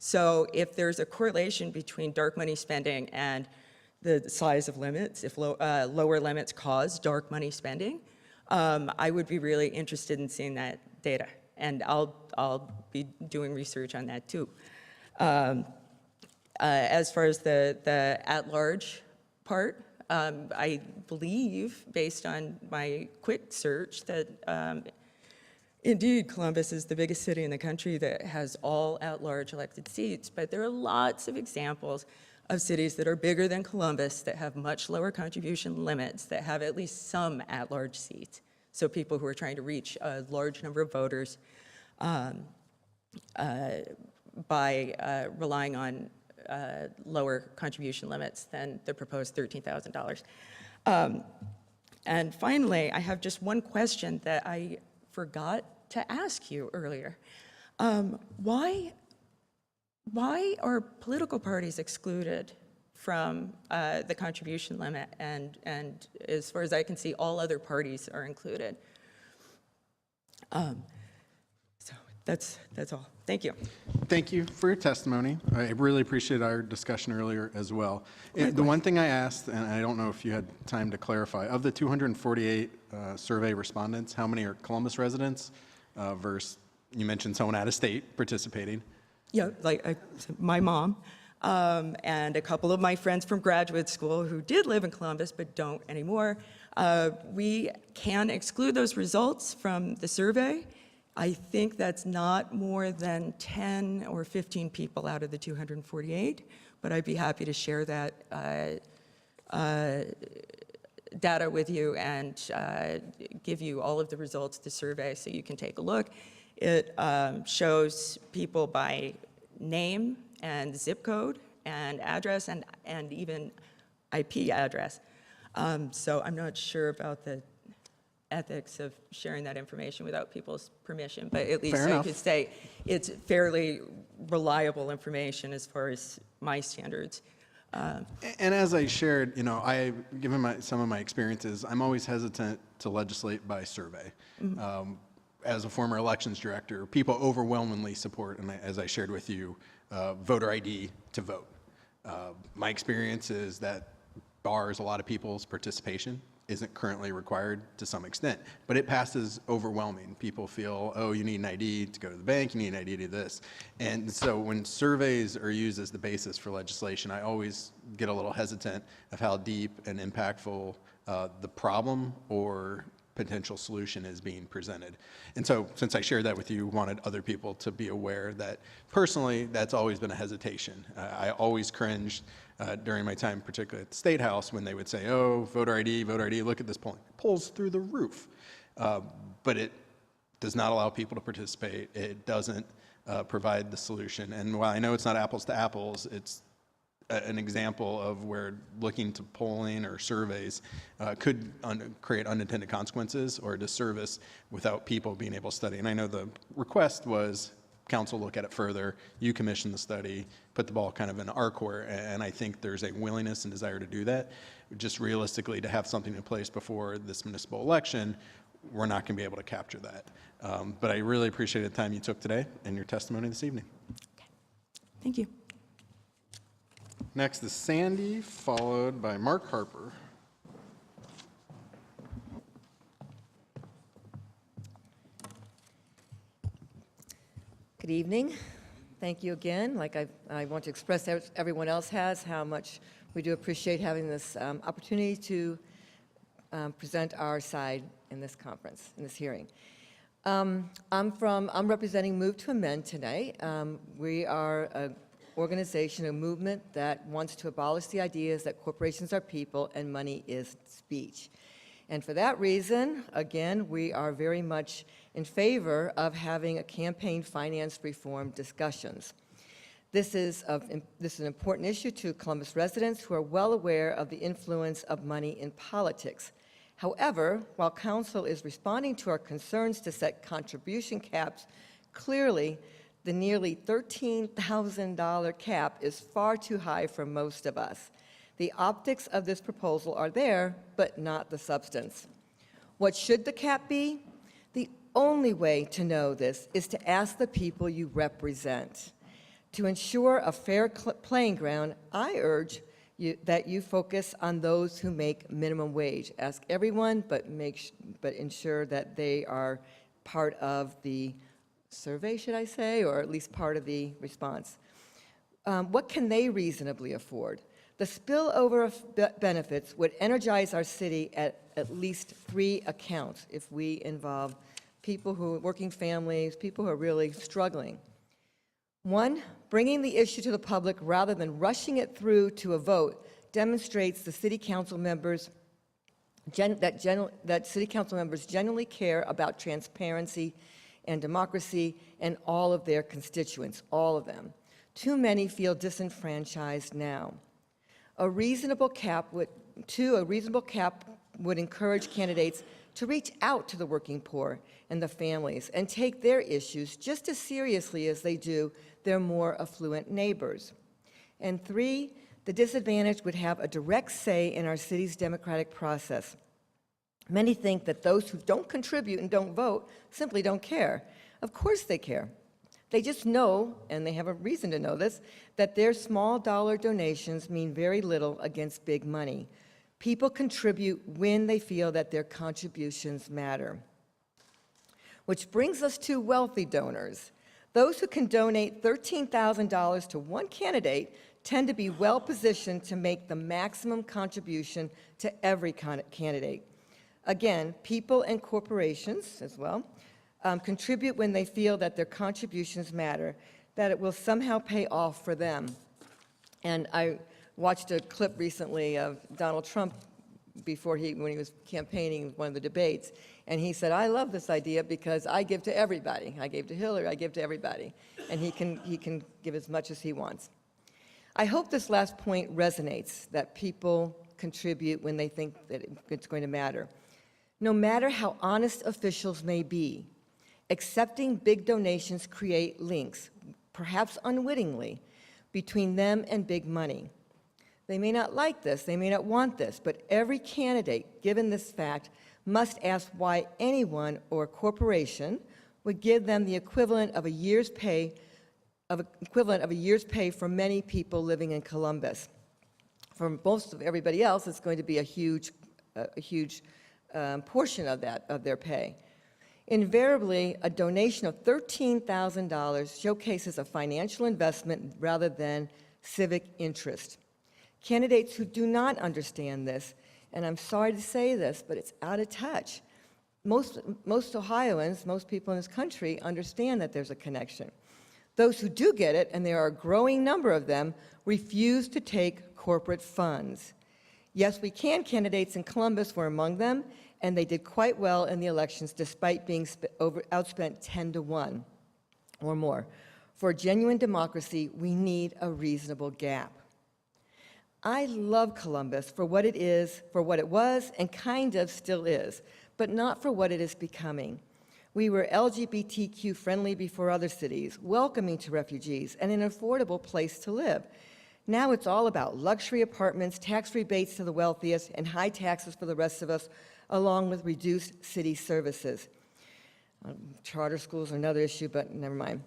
So if there's a correlation between dark money spending and the size of limits, if lower limits cause dark money spending, I would be really interested in seeing that data. And I'll be doing research on that too. As far as the at-large part, I believe, based on my quick search, that indeed, Columbus is the biggest city in the country that has all at-large elected seats, but there are lots of examples of cities that are bigger than Columbus that have much lower contribution limits, that have at least some at-large seats. So people who are trying to reach a large number of voters by relying on lower contribution limits than the proposed $13,000. And finally, I have just one question that I forgot to ask you earlier. Why are political parties excluded from the contribution limit? And as far as I can see, all other parties are included. So that's all. Thank you. Thank you for your testimony. I really appreciate our discussion earlier as well. The one thing I asked, and I don't know if you had time to clarify, of the 248 survey respondents, how many are Columbus residents versus, you mentioned someone out of state participating? Yeah, like my mom and a couple of my friends from graduate school who did live in Columbus but don't anymore. We can exclude those results from the survey. I think that's not more than 10 or 15 people out of the 248, but I'd be happy to share that data with you and give you all of the results of the survey so you can take a look. It shows people by name and zip code and address and even IP address. So I'm not sure about the ethics of sharing that information without people's permission, but at least I could say it's fairly reliable information as far as my standards. And as I shared, given some of my experiences, I'm always hesitant to legislate by survey. Mm-hmm. As a former elections director, people overwhelmingly support, and as I shared with you, voter ID to vote. My experience is that bars a lot of people's participation, isn't currently required to some extent, but it passes overwhelming. People feel, oh, you need an ID to go to the bank, you need an ID to do this. And so when surveys are used as the basis for legislation, I always get a little hesitant of how deep and impactful the problem or potential solution is being presented. And so since I shared that with you, wanted other people to be aware that personally, that's always been a hesitation. I always cringed during my time, particularly at the State House, when they would say, oh, voter ID, look at this polling. It polls through the roof. But it does not allow people to participate. It doesn't provide the solution. And while I know it's not apples to apples, it's an example of where looking to polling or surveys could create unintended consequences or a disservice without people being able to study. And I know the request was council look at it further, you commission the study, put the ball kind of in our court, and I think there's a willingness and desire to do that. Just realistically, to have something in place before this municipal election, we're not going to be able to capture that. But I really appreciate the time you took today and your testimony this evening. Thank you. Next is Sandy, followed by Mark Harper. Good evening. Thank you again. Like I want to express, everyone else has, how much we do appreciate having this opportunity to present our side in this conference, in this hearing. I'm representing Move to Amend tonight. We are an organization, a movement that wants to abolish the ideas that corporations are people and money is speech. And for that reason, again, we are very much in favor of having a campaign finance reform discussions. This is an important issue to Columbus residents who are well aware of the influence of money in politics. However, while council is responding to our concerns to set contribution caps, clearly the nearly $13,000 cap is far too high for most of us. The optics of this proposal are there, but not the substance. What should the cap be? The only way to know this is to ask the people you represent. To ensure a fair playing ground, I urge that you focus on those who make minimum wage. Ask everyone, but ensure that they are part of the survey, should I say, or at least part of the response. What can they reasonably afford? The spillover of benefits would energize our city at least 3 accounts if we involve people who are working families, people who are really struggling. 1, bringing the issue to the public rather than rushing it through to a vote demonstrates the city council members that city council members genuinely care about transparency and democracy and all of their constituents, all of them. Too many feel disenfranchised now. A reasonable cap would encourage candidates to reach out to the working poor and the families and take their issues just as seriously as they do their more affluent neighbors. And 3, the disadvantaged would have a direct say in our city's democratic process. Many think that those who don't contribute and don't vote simply don't care. Of course they care. They just know, and they have a reason to know this, that their small dollar donations mean very little against big money. People contribute when they feel that their contributions matter. Which brings us to wealthy donors. Those who can donate $13,000 to one candidate tend to be well positioned to make the maximum contribution to every candidate. Again, people and corporations as well contribute when they feel that their contributions matter, that it will somehow pay off for them. And I watched a clip recently of Donald Trump when he was campaigning one of the debates, and he said, I love this idea because I give to everybody. I gave to Hillary, I give to everybody. And he can give as much as he wants. I hope this last point resonates, that people contribute when they think that it's going to matter. No matter how honest officials may be, accepting big donations create links, perhaps unwittingly, between them and big money. They may not like this, they may not want this, but every candidate, given this fact, must ask why anyone or corporation would give them the equivalent of a year's pay for many people living in Columbus. For most of everybody else, it's going to be a huge portion of their pay. Invariably, a donation of $13,000 showcases a financial investment rather than civic interest. Candidates who do not understand this, and I'm sorry to say this, but it's out of touch, most Ohioans, most people in this country understand that there's a connection. Those who do get it, and there are a growing number of them, refuse to take corporate funds. Yes, We Can candidates in Columbus were among them, and they did quite well in the elections despite being outspent 10 to 1 or more. For a genuine democracy, we need a reasonable gap. I love Columbus for what it is, for what it was, and kind of still is, but not for what it is becoming. We were LGBTQ friendly before other cities, welcoming to refugees, and an affordable place to live. Now it's all about luxury apartments, tax rebates to the wealthiest, and high taxes for the rest of us, along with reduced city services. Charter schools are another issue, but never mind.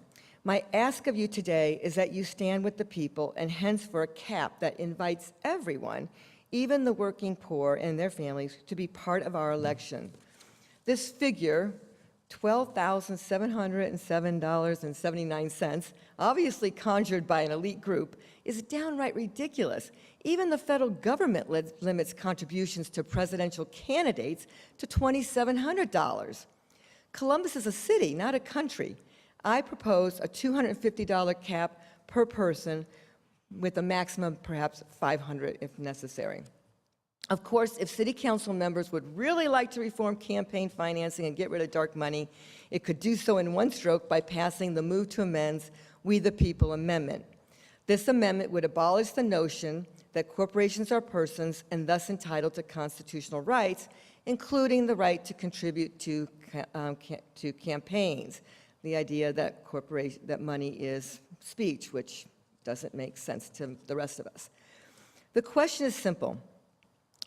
My ask of you today is that you stand with the people, and hence for a cap that invites everyone, even the working poor and their families, to be part of our election. This figure, $12,707.79, obviously conjured by an elite group, is downright ridiculous. Even the federal government limits contributions to presidential candidates to $2,700. Columbus is a city, not a country. I propose a $250 cap per person with a maximum perhaps $500 if necessary. Of course, if city council members would really like to reform campaign financing and get rid of dark money, it could do so in one stroke by passing the Move to Amends We the People amendment. This amendment would abolish the notion that corporations are persons and thus entitled to constitutional rights, including the right to contribute to campaigns. The idea that that money is speech, which doesn't make sense to the rest of us. The question is simple.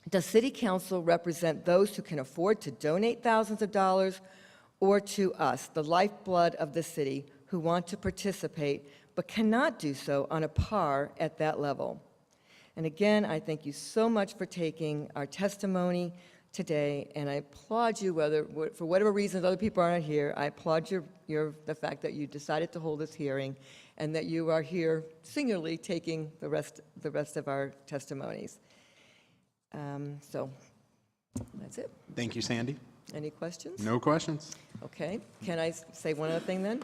Does City Council represent those who can afford to donate thousands of dollars, or to us, the lifeblood of the city, who want to participate but cannot do so on a par at that level? And again, I thank you so much for taking our testimony today, and I applaud you, for whatever reasons other people aren't here, I applaud the fact that you decided to hold this hearing and that you are here singularly taking the rest of our testimonies. So that's it. Thank you, Sandy. Any questions? No questions. Okay. Can I say one other thing then?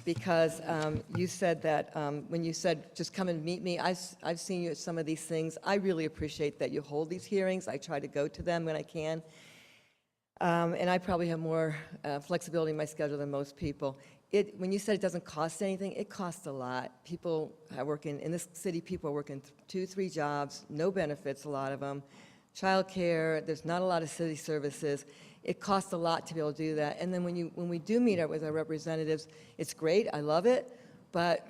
Because you said that when you said just come and meet me, I've seen you at some of these things. I really appreciate that you hold these hearings. I try to go to them when I can. And I probably have more flexibility in my schedule than most people. When you said it doesn't cost anything, it costs a lot. People are working, in this city, people are working 2-3 jobs, no benefits, a lot of them. Childcare, there's not a lot of city services. It costs a lot to be able to do that. And then when we do meet with our representatives, it's great, I love it, but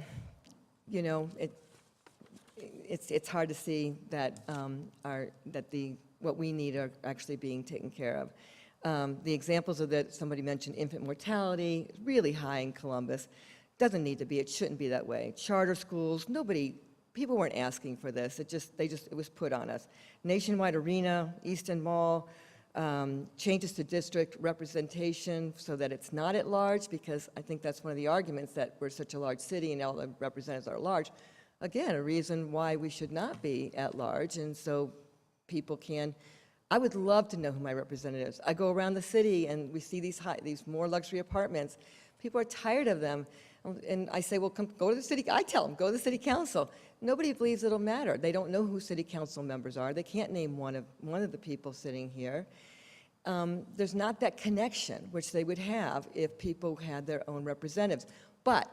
you know, it's hard to see that what we need are actually being taken care of. The examples of that, somebody mentioned infant mortality, really high in Columbus. Doesn't need to be, it shouldn't be that way. Charter schools, people weren't asking for this, it was put on us. Nationwide Arena, Easton Mall, changes to district representation so that it's not at large, because I think that's one of the arguments, that we're such a large city and all the representatives are large. Again, a reason why we should not be at large, and so people can. I would love to know who my representatives. I go around the city and we see these more luxury apartments. People are tired of them. And I say, well, go to the city. I tell them, go to the city council. Nobody believes it'll matter. They don't know who city council members are. They can't name one of the people sitting here. There's not that connection, which they would have if people had their own representatives. But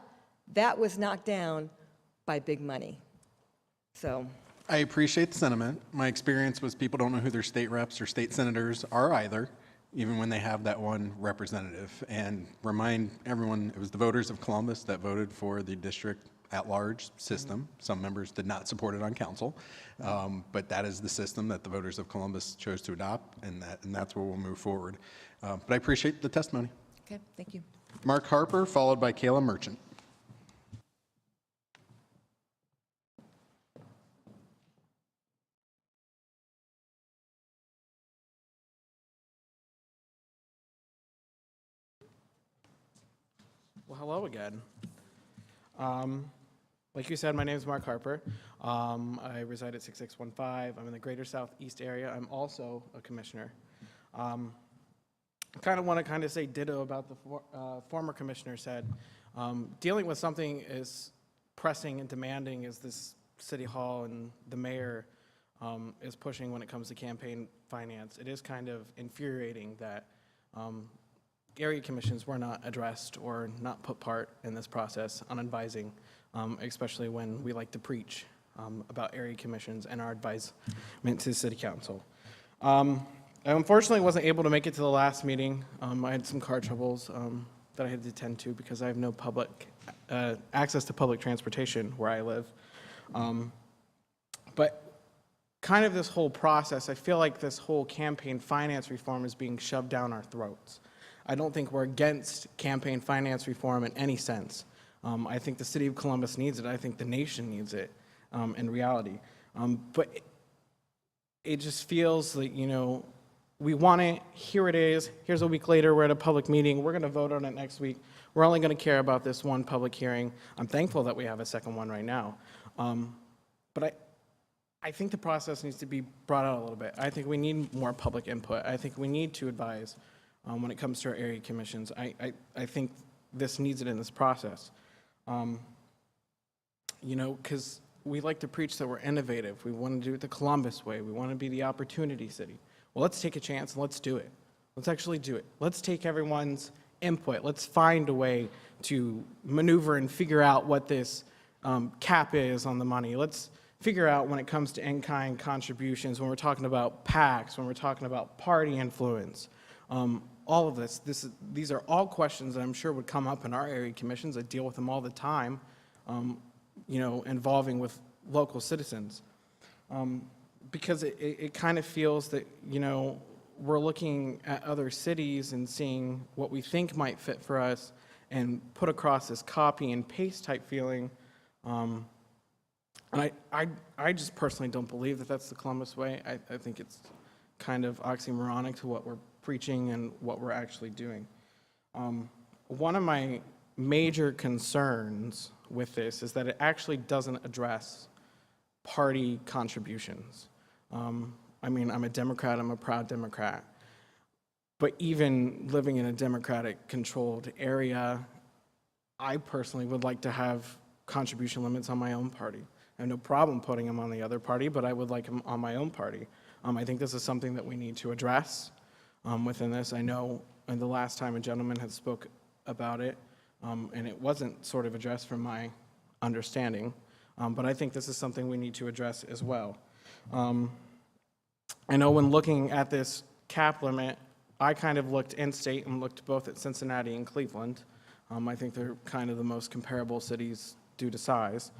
that was knocked down by big money. So I appreciate the sentiment. My experience was people don't know who their state reps or state senators are either, even when they have that one representative. And remind everyone, it was the voters of Columbus that voted for the district at-large system. Some members did not support it on council, but that is the system that the voters of Columbus chose to adopt, and that's where we'll move forward. But I appreciate the testimony. Okay, thank you. Mark Harper, followed by Kayla Merchant. Well, hello again. Like you said, my name is Mark Harper. I reside at 6615. I'm in the greater southeast area. I'm also a commissioner. kind of want to say ditto about the former commissioner said. Dealing with something as pressing and demanding as this city hall and the mayor is pushing when it comes to campaign finance, it is kind of infuriating that area commissions were not addressed or not put part in this process on advising, especially when we like to preach about area commissions and our advisement to the city council. I unfortunately wasn't able to make it to the last meeting. I had some car troubles that I had to attend to because I have no public access to public transportation where I live. But kind of this whole process, I feel like this whole campaign finance reform is being shoved down our throats. I don't think we're against campaign finance reform in any sense. I think the city of Columbus needs it. I think the nation needs it in reality. But it just feels like, you know, we want it, here it is, here's a week later, we're at a public meeting, we're gonna vote on it next week. We're only gonna care about this one public hearing. I'm thankful that we have a second one right now. But I think the process needs to be brought out a little bit. I think we need more public input. I think we need to advise when it comes to our area commissions. I think this needs it in this process. You know, because we like to preach that we're innovative. We want to do it the Columbus way. We want to be the opportunity city. Well, let's take a chance and let's do it. Let's actually do it. Let's take everyone's input. Let's find a way to maneuver and figure out what this cap is on the money. Let's figure out when it comes to in-kind contributions, when we're talking about PACs, when we're talking about party influence, all of this. These are all questions that I'm sure would come up in our area commissions. I deal with them all the time, you know, involving with local citizens. Because it kind of feels that, you know, we're looking at other cities and seeing what we think might fit for us and put across this copy and paste type feeling. And I just personally don't believe that that's the Columbus way. I think it's kind of oxymoronic to what we're preaching and what we're actually doing. One of my major concerns with this is that it actually doesn't address party contributions. I mean, I'm a Democrat, I'm a proud Democrat, but even living in a Democratic-controlled area, I personally would like to have contribution limits on my own party. I have no problem putting them on the other party, but I would like them on my own party. I think this is something that we need to address within this. I know the last time a gentleman had spoke about it, and it wasn't sort of addressed from my understanding, but I think this is something we need to address as well. I know when looking at this cap limit, I kind of looked in-state and looked both at Cincinnati and Cleveland. I think they're kind of the most comparable cities due to size.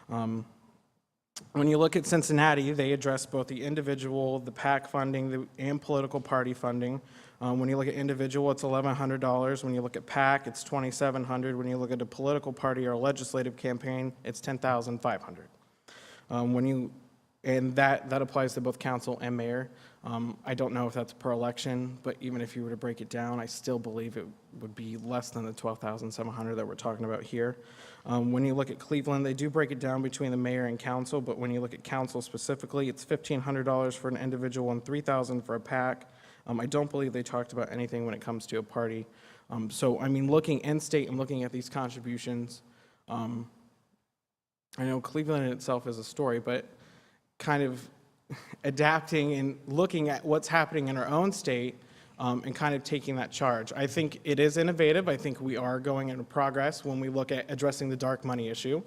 When you look at Cincinnati, they address both the individual, the PAC funding, and political party funding. When you look at individual, it's $1,100. When you look at PAC, it's $2,700. When you look at a political party or a legislative campaign, it's $10,500. And that applies to both council and mayor. I don't know if that's per election, but even if you were to break it down, I still believe it would be less than the $12,700 that we're talking about here. When you look at Cleveland, they do break it down between the mayor and council, but when you look at council specifically, it's $1,500 for an individual and $3,000 for a PAC. I don't believe they talked about anything when it comes to a party. So, I mean, looking in-state and looking at these contributions, I know Cleveland in itself is a story, but kind of adapting and looking at what's happening in our own state and kind of taking that charge. I think it is innovative. I think we are going into progress when we look at addressing the dark money issue.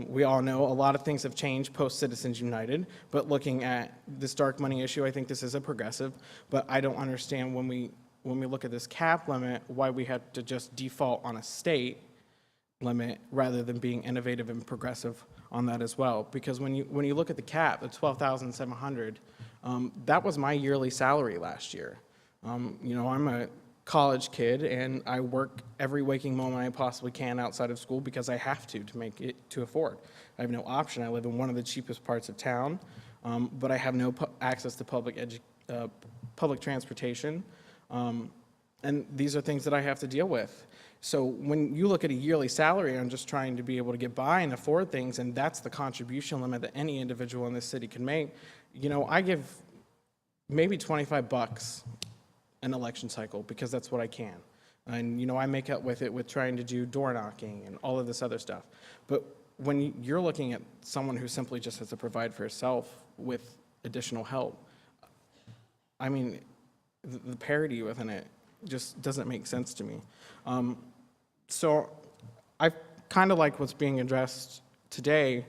We all know a lot of things have changed post-Citizens United, but looking at this dark money issue, I think this is a progressive, but I don't understand when we look at this cap limit, why we have to just default on a state limit rather than being innovative and progressive on that as well. Because when you look at the cap, the $12,700, that was my yearly salary last year. You know, I'm a college kid and I work every waking moment I possibly can outside of school because I have to make it to afford. I have no option. I live in one of the cheapest parts of town, but I have no access to public transportation. And these are things that I have to deal with. So when you look at a yearly salary, I'm just trying to be able to get by and afford things, and that's the contribution limit that any individual in this city can make. You know, I give maybe $25 an election cycle because that's what I can. And, you know, I make up with it with trying to do door knocking and all of this other stuff. But when you're looking at someone who simply just has to provide for herself with additional help, I mean, the parity within it just doesn't make sense to me. So I kind of like what's being addressed today.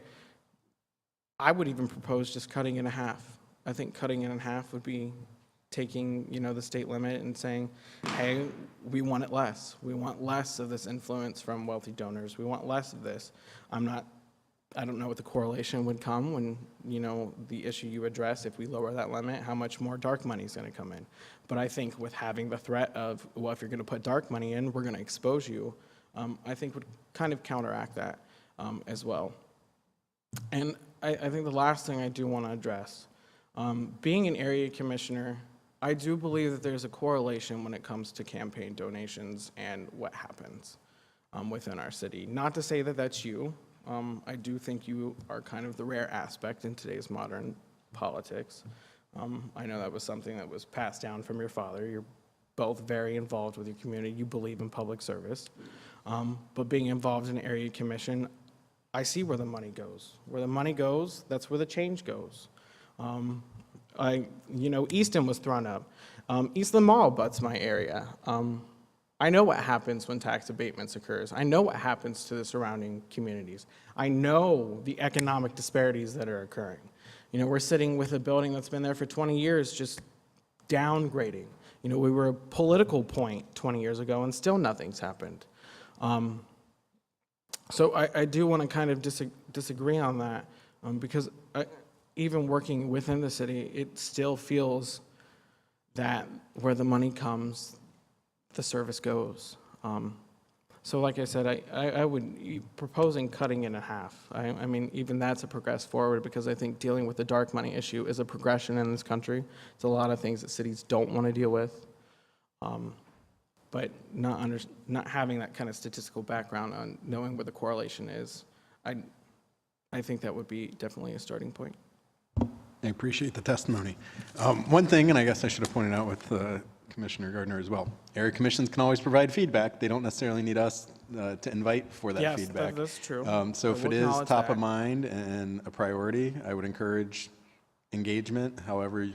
I would even propose just cutting it in half. I think cutting it in half would be taking, you know, the state limit and saying, hey, we want it less. We want less of this influence from wealthy donors. We want less of this. I don't know what the correlation would come when, you know, the issue you address, if we lower that limit, how much more dark money is going to come in. But I think with having the threat of, well, if you're going to put dark money in, we're going to expose you, I think would kind of counteract that as well. And I think the last thing I do want to address, being an area commissioner, I do believe that there's a correlation when it comes to campaign donations and what happens within our city. Not to say that that's you. I do think you are kind of the rare aspect in today's modern politics. I know that was something that was passed down from your father. You're both very involved with your community. You believe in public service. But being involved in an area commission, I see where the money goes. Where the money goes, that's where the change goes. You know, Easton was thrown up. Eastland Mall butts my area. I know what happens when tax abatements occurs. I know what happens to the surrounding communities. I know the economic disparities that are occurring. You know, we're sitting with a building that's been there for 20 years just downgrading. You know, we were a political point 20 years ago and still nothing's happened. So I do want to kind of disagree on that because even working within the city, it still feels that where the money comes, the service goes. So like I said, I would, proposing cutting it in half. I mean, even that's a progress forward because I think dealing with the dark money issue is a progression in this country. It's a lot of things that cities don't want to deal with. But not having that kind of statistical background on knowing where the correlation is, I think that would be definitely a starting point. I appreciate the testimony. One thing, and I guess I should have pointed out with Commissioner Gardner as well, area commissions can always provide feedback. They don't necessarily need us to invite for that feedback. Yes, that's true. So if it is top of mind and a priority, I would encourage engagement, however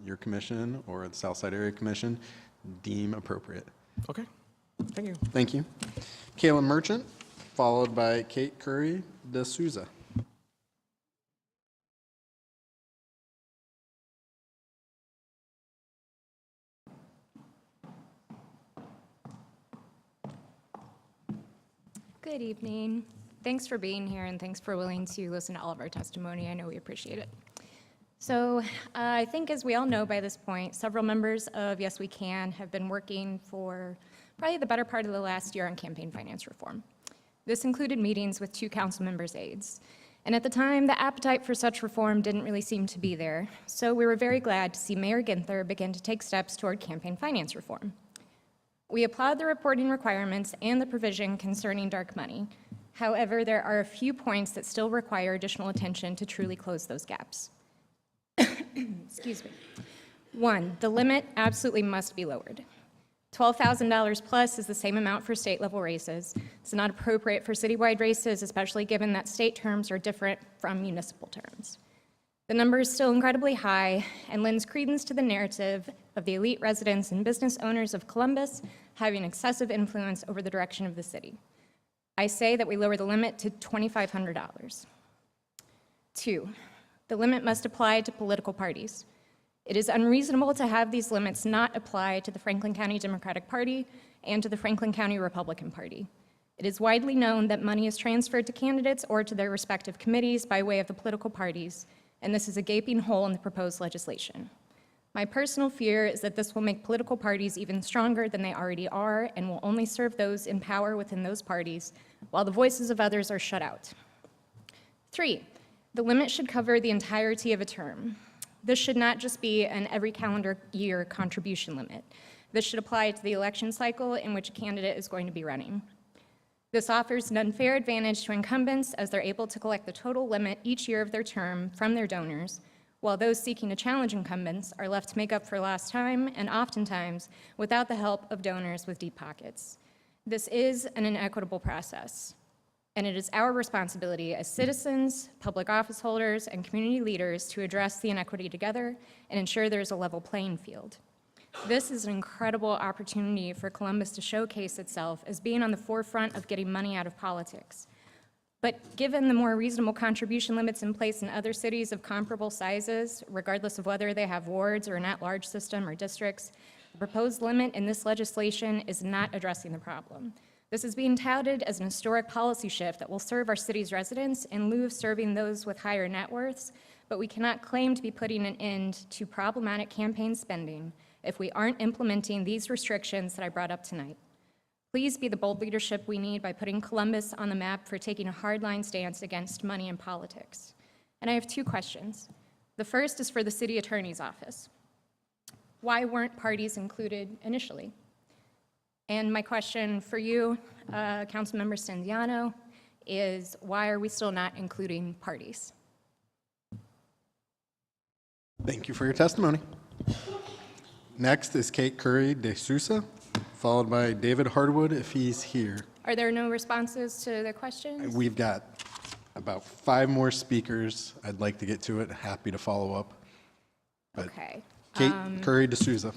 your commission or the Southside Area Commission deem appropriate. Okay, thank you. Thank you. Kayla Merchant, followed by Kate Curry de Souza. Good evening. Thanks for being here and thanks for willing to listen to all of our testimony. I know we appreciate it. So I think as we all know by this point, several members of Yes We Can have been working for probably the better part of the last year on campaign finance reform. This included meetings with 2 council members' aides. And at the time, the appetite for such reform didn't really seem to be there. So we were very glad to see Mayor Ginther begin to take steps toward campaign finance reform. We applaud the reporting requirements and the provision concerning dark money. However, there are a few points that still require additional attention to truly close those gaps. Excuse me. 1, the limit absolutely must be lowered. $12,000 plus is the same amount for state level races. It's not appropriate for citywide races, especially given that state terms are different from municipal terms. The number is still incredibly high and lends credence to the narrative of the elite residents and business owners of Columbus having excessive influence over the direction of the city. I say that we lower the limit to $2,500. 2, the limit must apply to political parties. It is unreasonable to have these limits not apply to the Franklin County Democratic Party and to the Franklin County Republican Party. It is widely known that money is transferred to candidates or to their respective committees by way of the political parties, and this is a gaping hole in the proposed legislation. My personal fear is that this will make political parties even stronger than they already are and will only serve those in power within those parties, while the voices of others are shut out. 3, the limit should cover the entirety of a term. This should not just be an every calendar year contribution limit. This should apply to the election cycle in which a candidate is going to be running. This offers an unfair advantage to incumbents as they're able to collect the total limit each year of their term from their donors, while those seeking to challenge incumbents are left to make up for lost time and oftentimes without the help of donors with deep pockets. This is an inequitable process, and it is our responsibility as citizens, public office holders, and community leaders to address the inequity together and ensure there's a level playing field. This is an incredible opportunity for Columbus to showcase itself as being on the forefront of getting money out of politics. But given the more reasonable contribution limits in place in other cities of comparable sizes, regardless of whether they have wards or an at-large system or districts, the proposed limit in this legislation is not addressing the problem. This is being touted as an historic policy shift that will serve our city's residents in lieu of serving those with higher net worths, but we cannot claim to be putting an end to problematic campaign spending if we aren't implementing these restrictions that I brought up tonight. Please be the bold leadership we need by putting Columbus on the map for taking a hardline stance against money in politics. And I have two questions. The first is for the city attorney's office. Why weren't parties included initially? And my question for you, Councilmember Stinziano, is why are we still not including parties? Thank you for your testimony. Next is Kate Curry de Sousa, followed by David Hardwood if he's here. Are there no responses to the questions? We've got about 5 more speakers. I'd like to get to it. Happy to follow up. But Okay. Kate Curry de Sousa.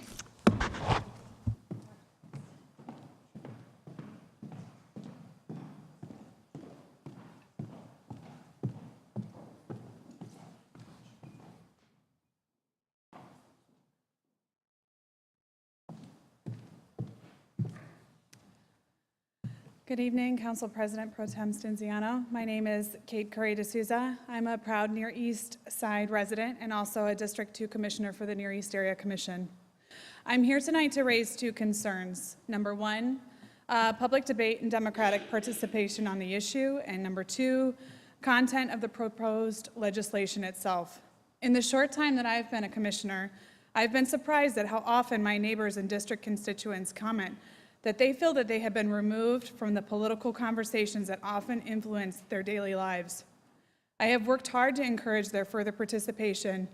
Good evening, Council President Pro Tem Stinziano. My name is Kate Curry de Souza. I'm a proud Near East Side resident and also a District 2 Commissioner for the Near East Area Commission. I'm here tonight to raise 2 concerns. Number 1, public debate and democratic participation on the issue, and number 2, content of the proposed legislation itself. In the short time that I've been a commissioner, I've been surprised at how often my neighbors and district constituents comment that they feel that they have been removed from the political conversations that often influence their daily lives. I have worked hard to encourage their further participation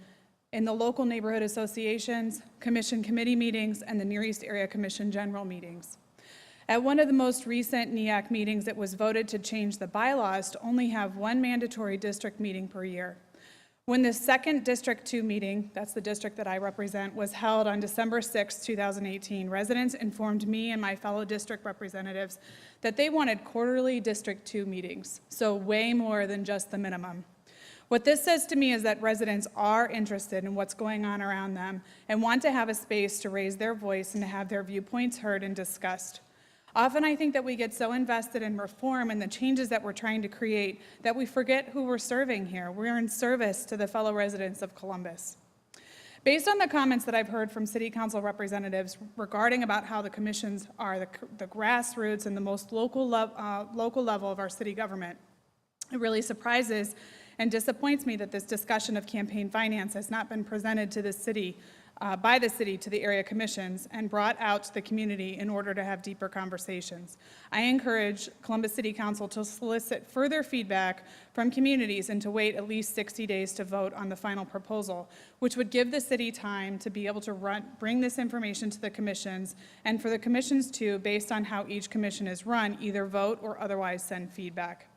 in the local neighborhood associations, commission committee meetings, and the Near East Area Commission general meetings. At one of the most recent NEAC meetings, it was voted to change the bylaws to only have 1 mandatory district meeting per year. When the second District 2 meeting, that's the district that I represent, was held on December 6, 2018, residents informed me and my fellow district representatives that they wanted quarterly District 2 meetings, so way more than just the minimum. What this says to me is that residents are interested in what's going on around them and want to have a space to raise their voice and to have their viewpoints heard and discussed. Often I think that we get so invested in reform and the changes that we're trying to create that we forget who we're serving here. We're in service to the fellow residents of Columbus. Based on the comments that I've heard from City Council representatives regarding about how the commissions are the grassroots and the most local level of our city government, it really surprises and disappoints me that this discussion of campaign finance has not been presented to the city by the city to the area commissions and brought out to the community in order to have deeper conversations. I encourage Columbus City Council to solicit further feedback from communities and to wait at least 60 days to vote on the final proposal, which would give the city time to be able to bring this information to the commissions and for the commissions to, based on how each commission is run, either vote or otherwise send feedback.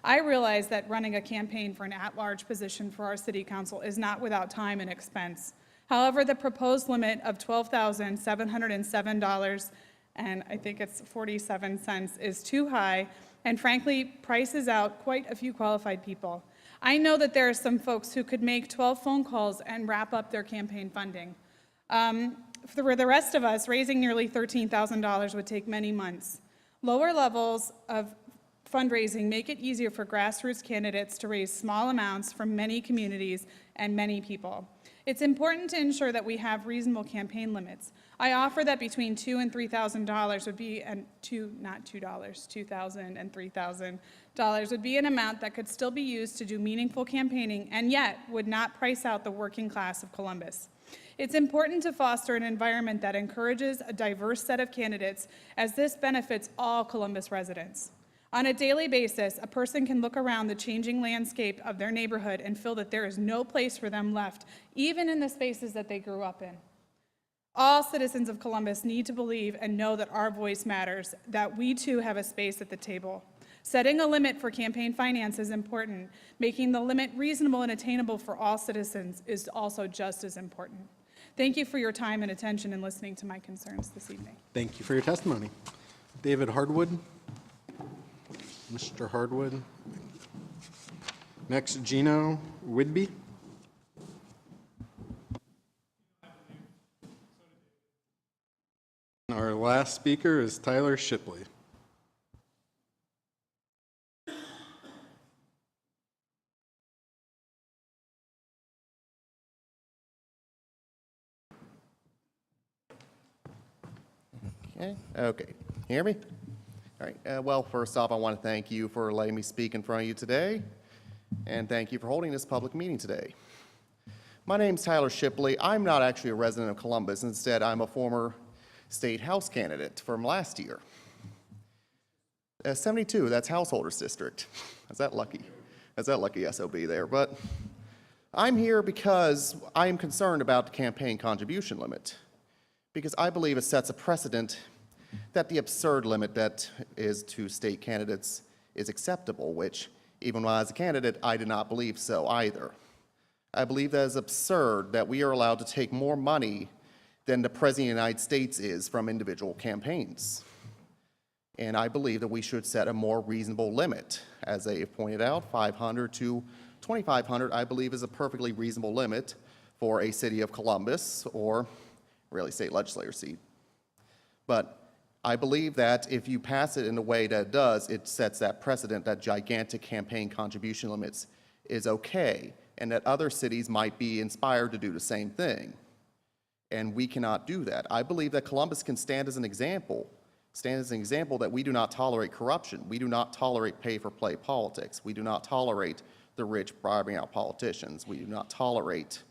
I realize that running a campaign for an at-large position for our city council is not without time and expense. However, the proposed limit of $12,707, and I think it's 47 cents, is too high and frankly prices out quite a few qualified people. I know that there are some folks who could make 12 phone calls and wrap up their campaign funding. For the rest of us, raising nearly $13,000 would take many months. Lower levels of fundraising make it easier for grassroots candidates to raise small amounts from many communities and many people. It's important to ensure that we have reasonable campaign limits. I offer that between $2,000 and $3,000 would be, $2,000 and $3,000 would be an amount that could still be used to do meaningful campaigning and yet would not price out the working class of Columbus. It's important to foster an environment that encourages a diverse set of candidates as this benefits all Columbus residents. On a daily basis, a person can look around the changing landscape of their neighborhood and feel that there is no place for them left, even in the spaces that they grew up in. All citizens of Columbus need to believe and know that our voice matters, that we too have a space at the table. Setting a limit for campaign finance is important. Making the limit reasonable and attainable for all citizens is also just as important. Thank you for your time and attention in listening to my concerns this evening. Thank you for your testimony. David Hardwood. Mr. Hardwood. Next, Gino Whidbey. Our last speaker is Tyler Shipley. Okay. Hear me? All right. Well, first off, I want to thank you for letting me speak in front of you today, and thank you for holding this public meeting today. My name's Tyler Shipley. I'm not actually a resident of Columbus. Instead, I'm a former state house candidate from last year. 72, that's Householders District. Is that lucky? Is that lucky SOB there? But I'm here because I am concerned about the campaign contribution limit, because I believe it sets a precedent that the absurd limit that is to state candidates is acceptable, which, even when I was a candidate, I did not believe so either. I believe that it's absurd that we are allowed to take more money than the President of the United States is from individual campaigns. And I believe that we should set a more reasonable limit. As they have pointed out, $500 to $2,500, I believe, is a perfectly reasonable limit for a city of Columbus or really state legislature seat. But I believe that if you pass it in the way that it does, it sets that precedent that gigantic campaign contribution limits is okay, and that other cities might be inspired to do the same thing. And we cannot do that. I believe that Columbus can stand as an example that we do not tolerate corruption. We do not tolerate pay-for-play politics. We do not tolerate the rich bribing out politicians. We do not tolerate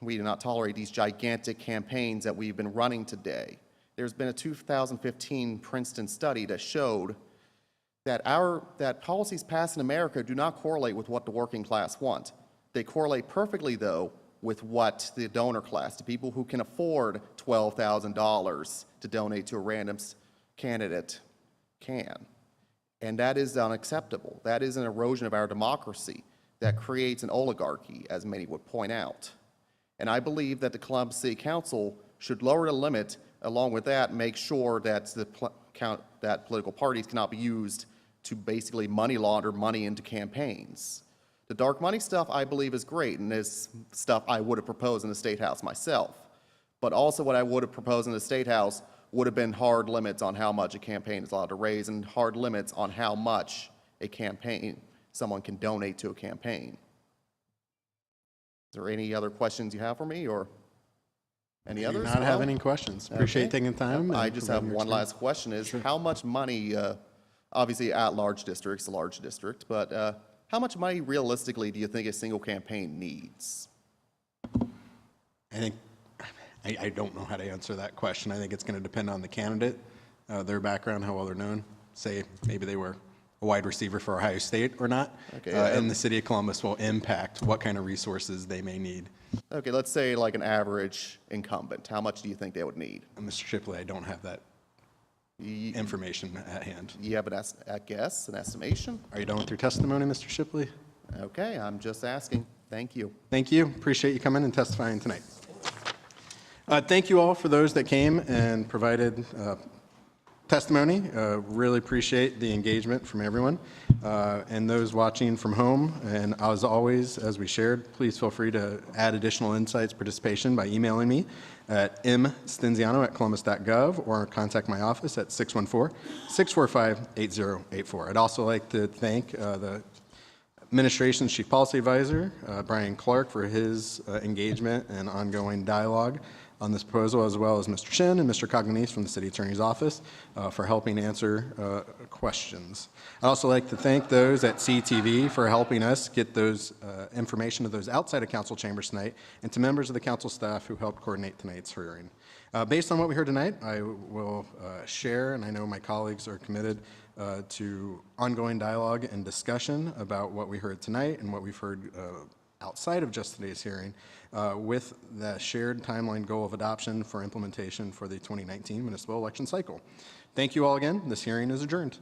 these gigantic campaigns that we've been running today. There's been a 2015 Princeton study that showed that policies passed in America do not correlate with what the working class want. They correlate perfectly, though, with what the donor class, the people who can afford $12,000 to donate to a random candidate, can. And that is unacceptable. That is an erosion of our democracy that creates an oligarchy, as many would point out. And I believe that the Columbus City Council should lower the limit, along with that, make sure that that political parties cannot be used to basically money launder money into campaigns. The dark money stuff, I believe, is great, and is stuff I would have proposed in the State House myself. But also what I would have proposed in the State House would have been hard limits on how much a campaign is allowed to raise and hard limits on how much someone can donate to a campaign. Is there any other questions you have for me, or any others? I do not have any questions. Appreciate you taking the time. I just have one last question is, how much money, obviously at-large district's a large district, but how much money realistically do you think a single campaign needs? I don't know how to answer that question. I think it's going to depend on the candidate, their background, how well they're known. Say maybe they were a wide receiver for Ohio State or not, and the city of Columbus will impact what kind of resources they may need. Okay, let's say like an average incumbent. How much do you think they would need? Mr. Shipley, I don't have that information at hand. You have a guess, an estimation? Are you done with your testimony, Mr. Shipley? Okay, I'm just asking. Thank you. Thank you. Appreciate you coming and testifying tonight. Thank you all for those that came and provided testimony. Really appreciate the engagement from everyone. And those watching from home, and as always, as we shared, please feel free to add additional insights, participation by emailing me at mstinziano@columbus.gov or contact my office at 614-645-8084. I'd also like to thank the Administration's Chief Policy Advisor, Brian Clark, for his engagement and ongoing dialogue on this proposal, as well as Mr. Shin and Mr. Cognice from the City Attorney's Office for helping answer questions. I'd also like to thank those at CTV for helping us get those information to those outside of council chambers tonight, and to members of the council staff who helped coordinate tonight's hearing. Based on what we heard tonight, I will share, and I know my colleagues are committed to ongoing dialogue and discussion about what we heard tonight and what we've heard outside of just today's hearing, with the shared timeline goal of adoption for implementation for the 2019 municipal election cycle. Thank you all again. This hearing is adjourned.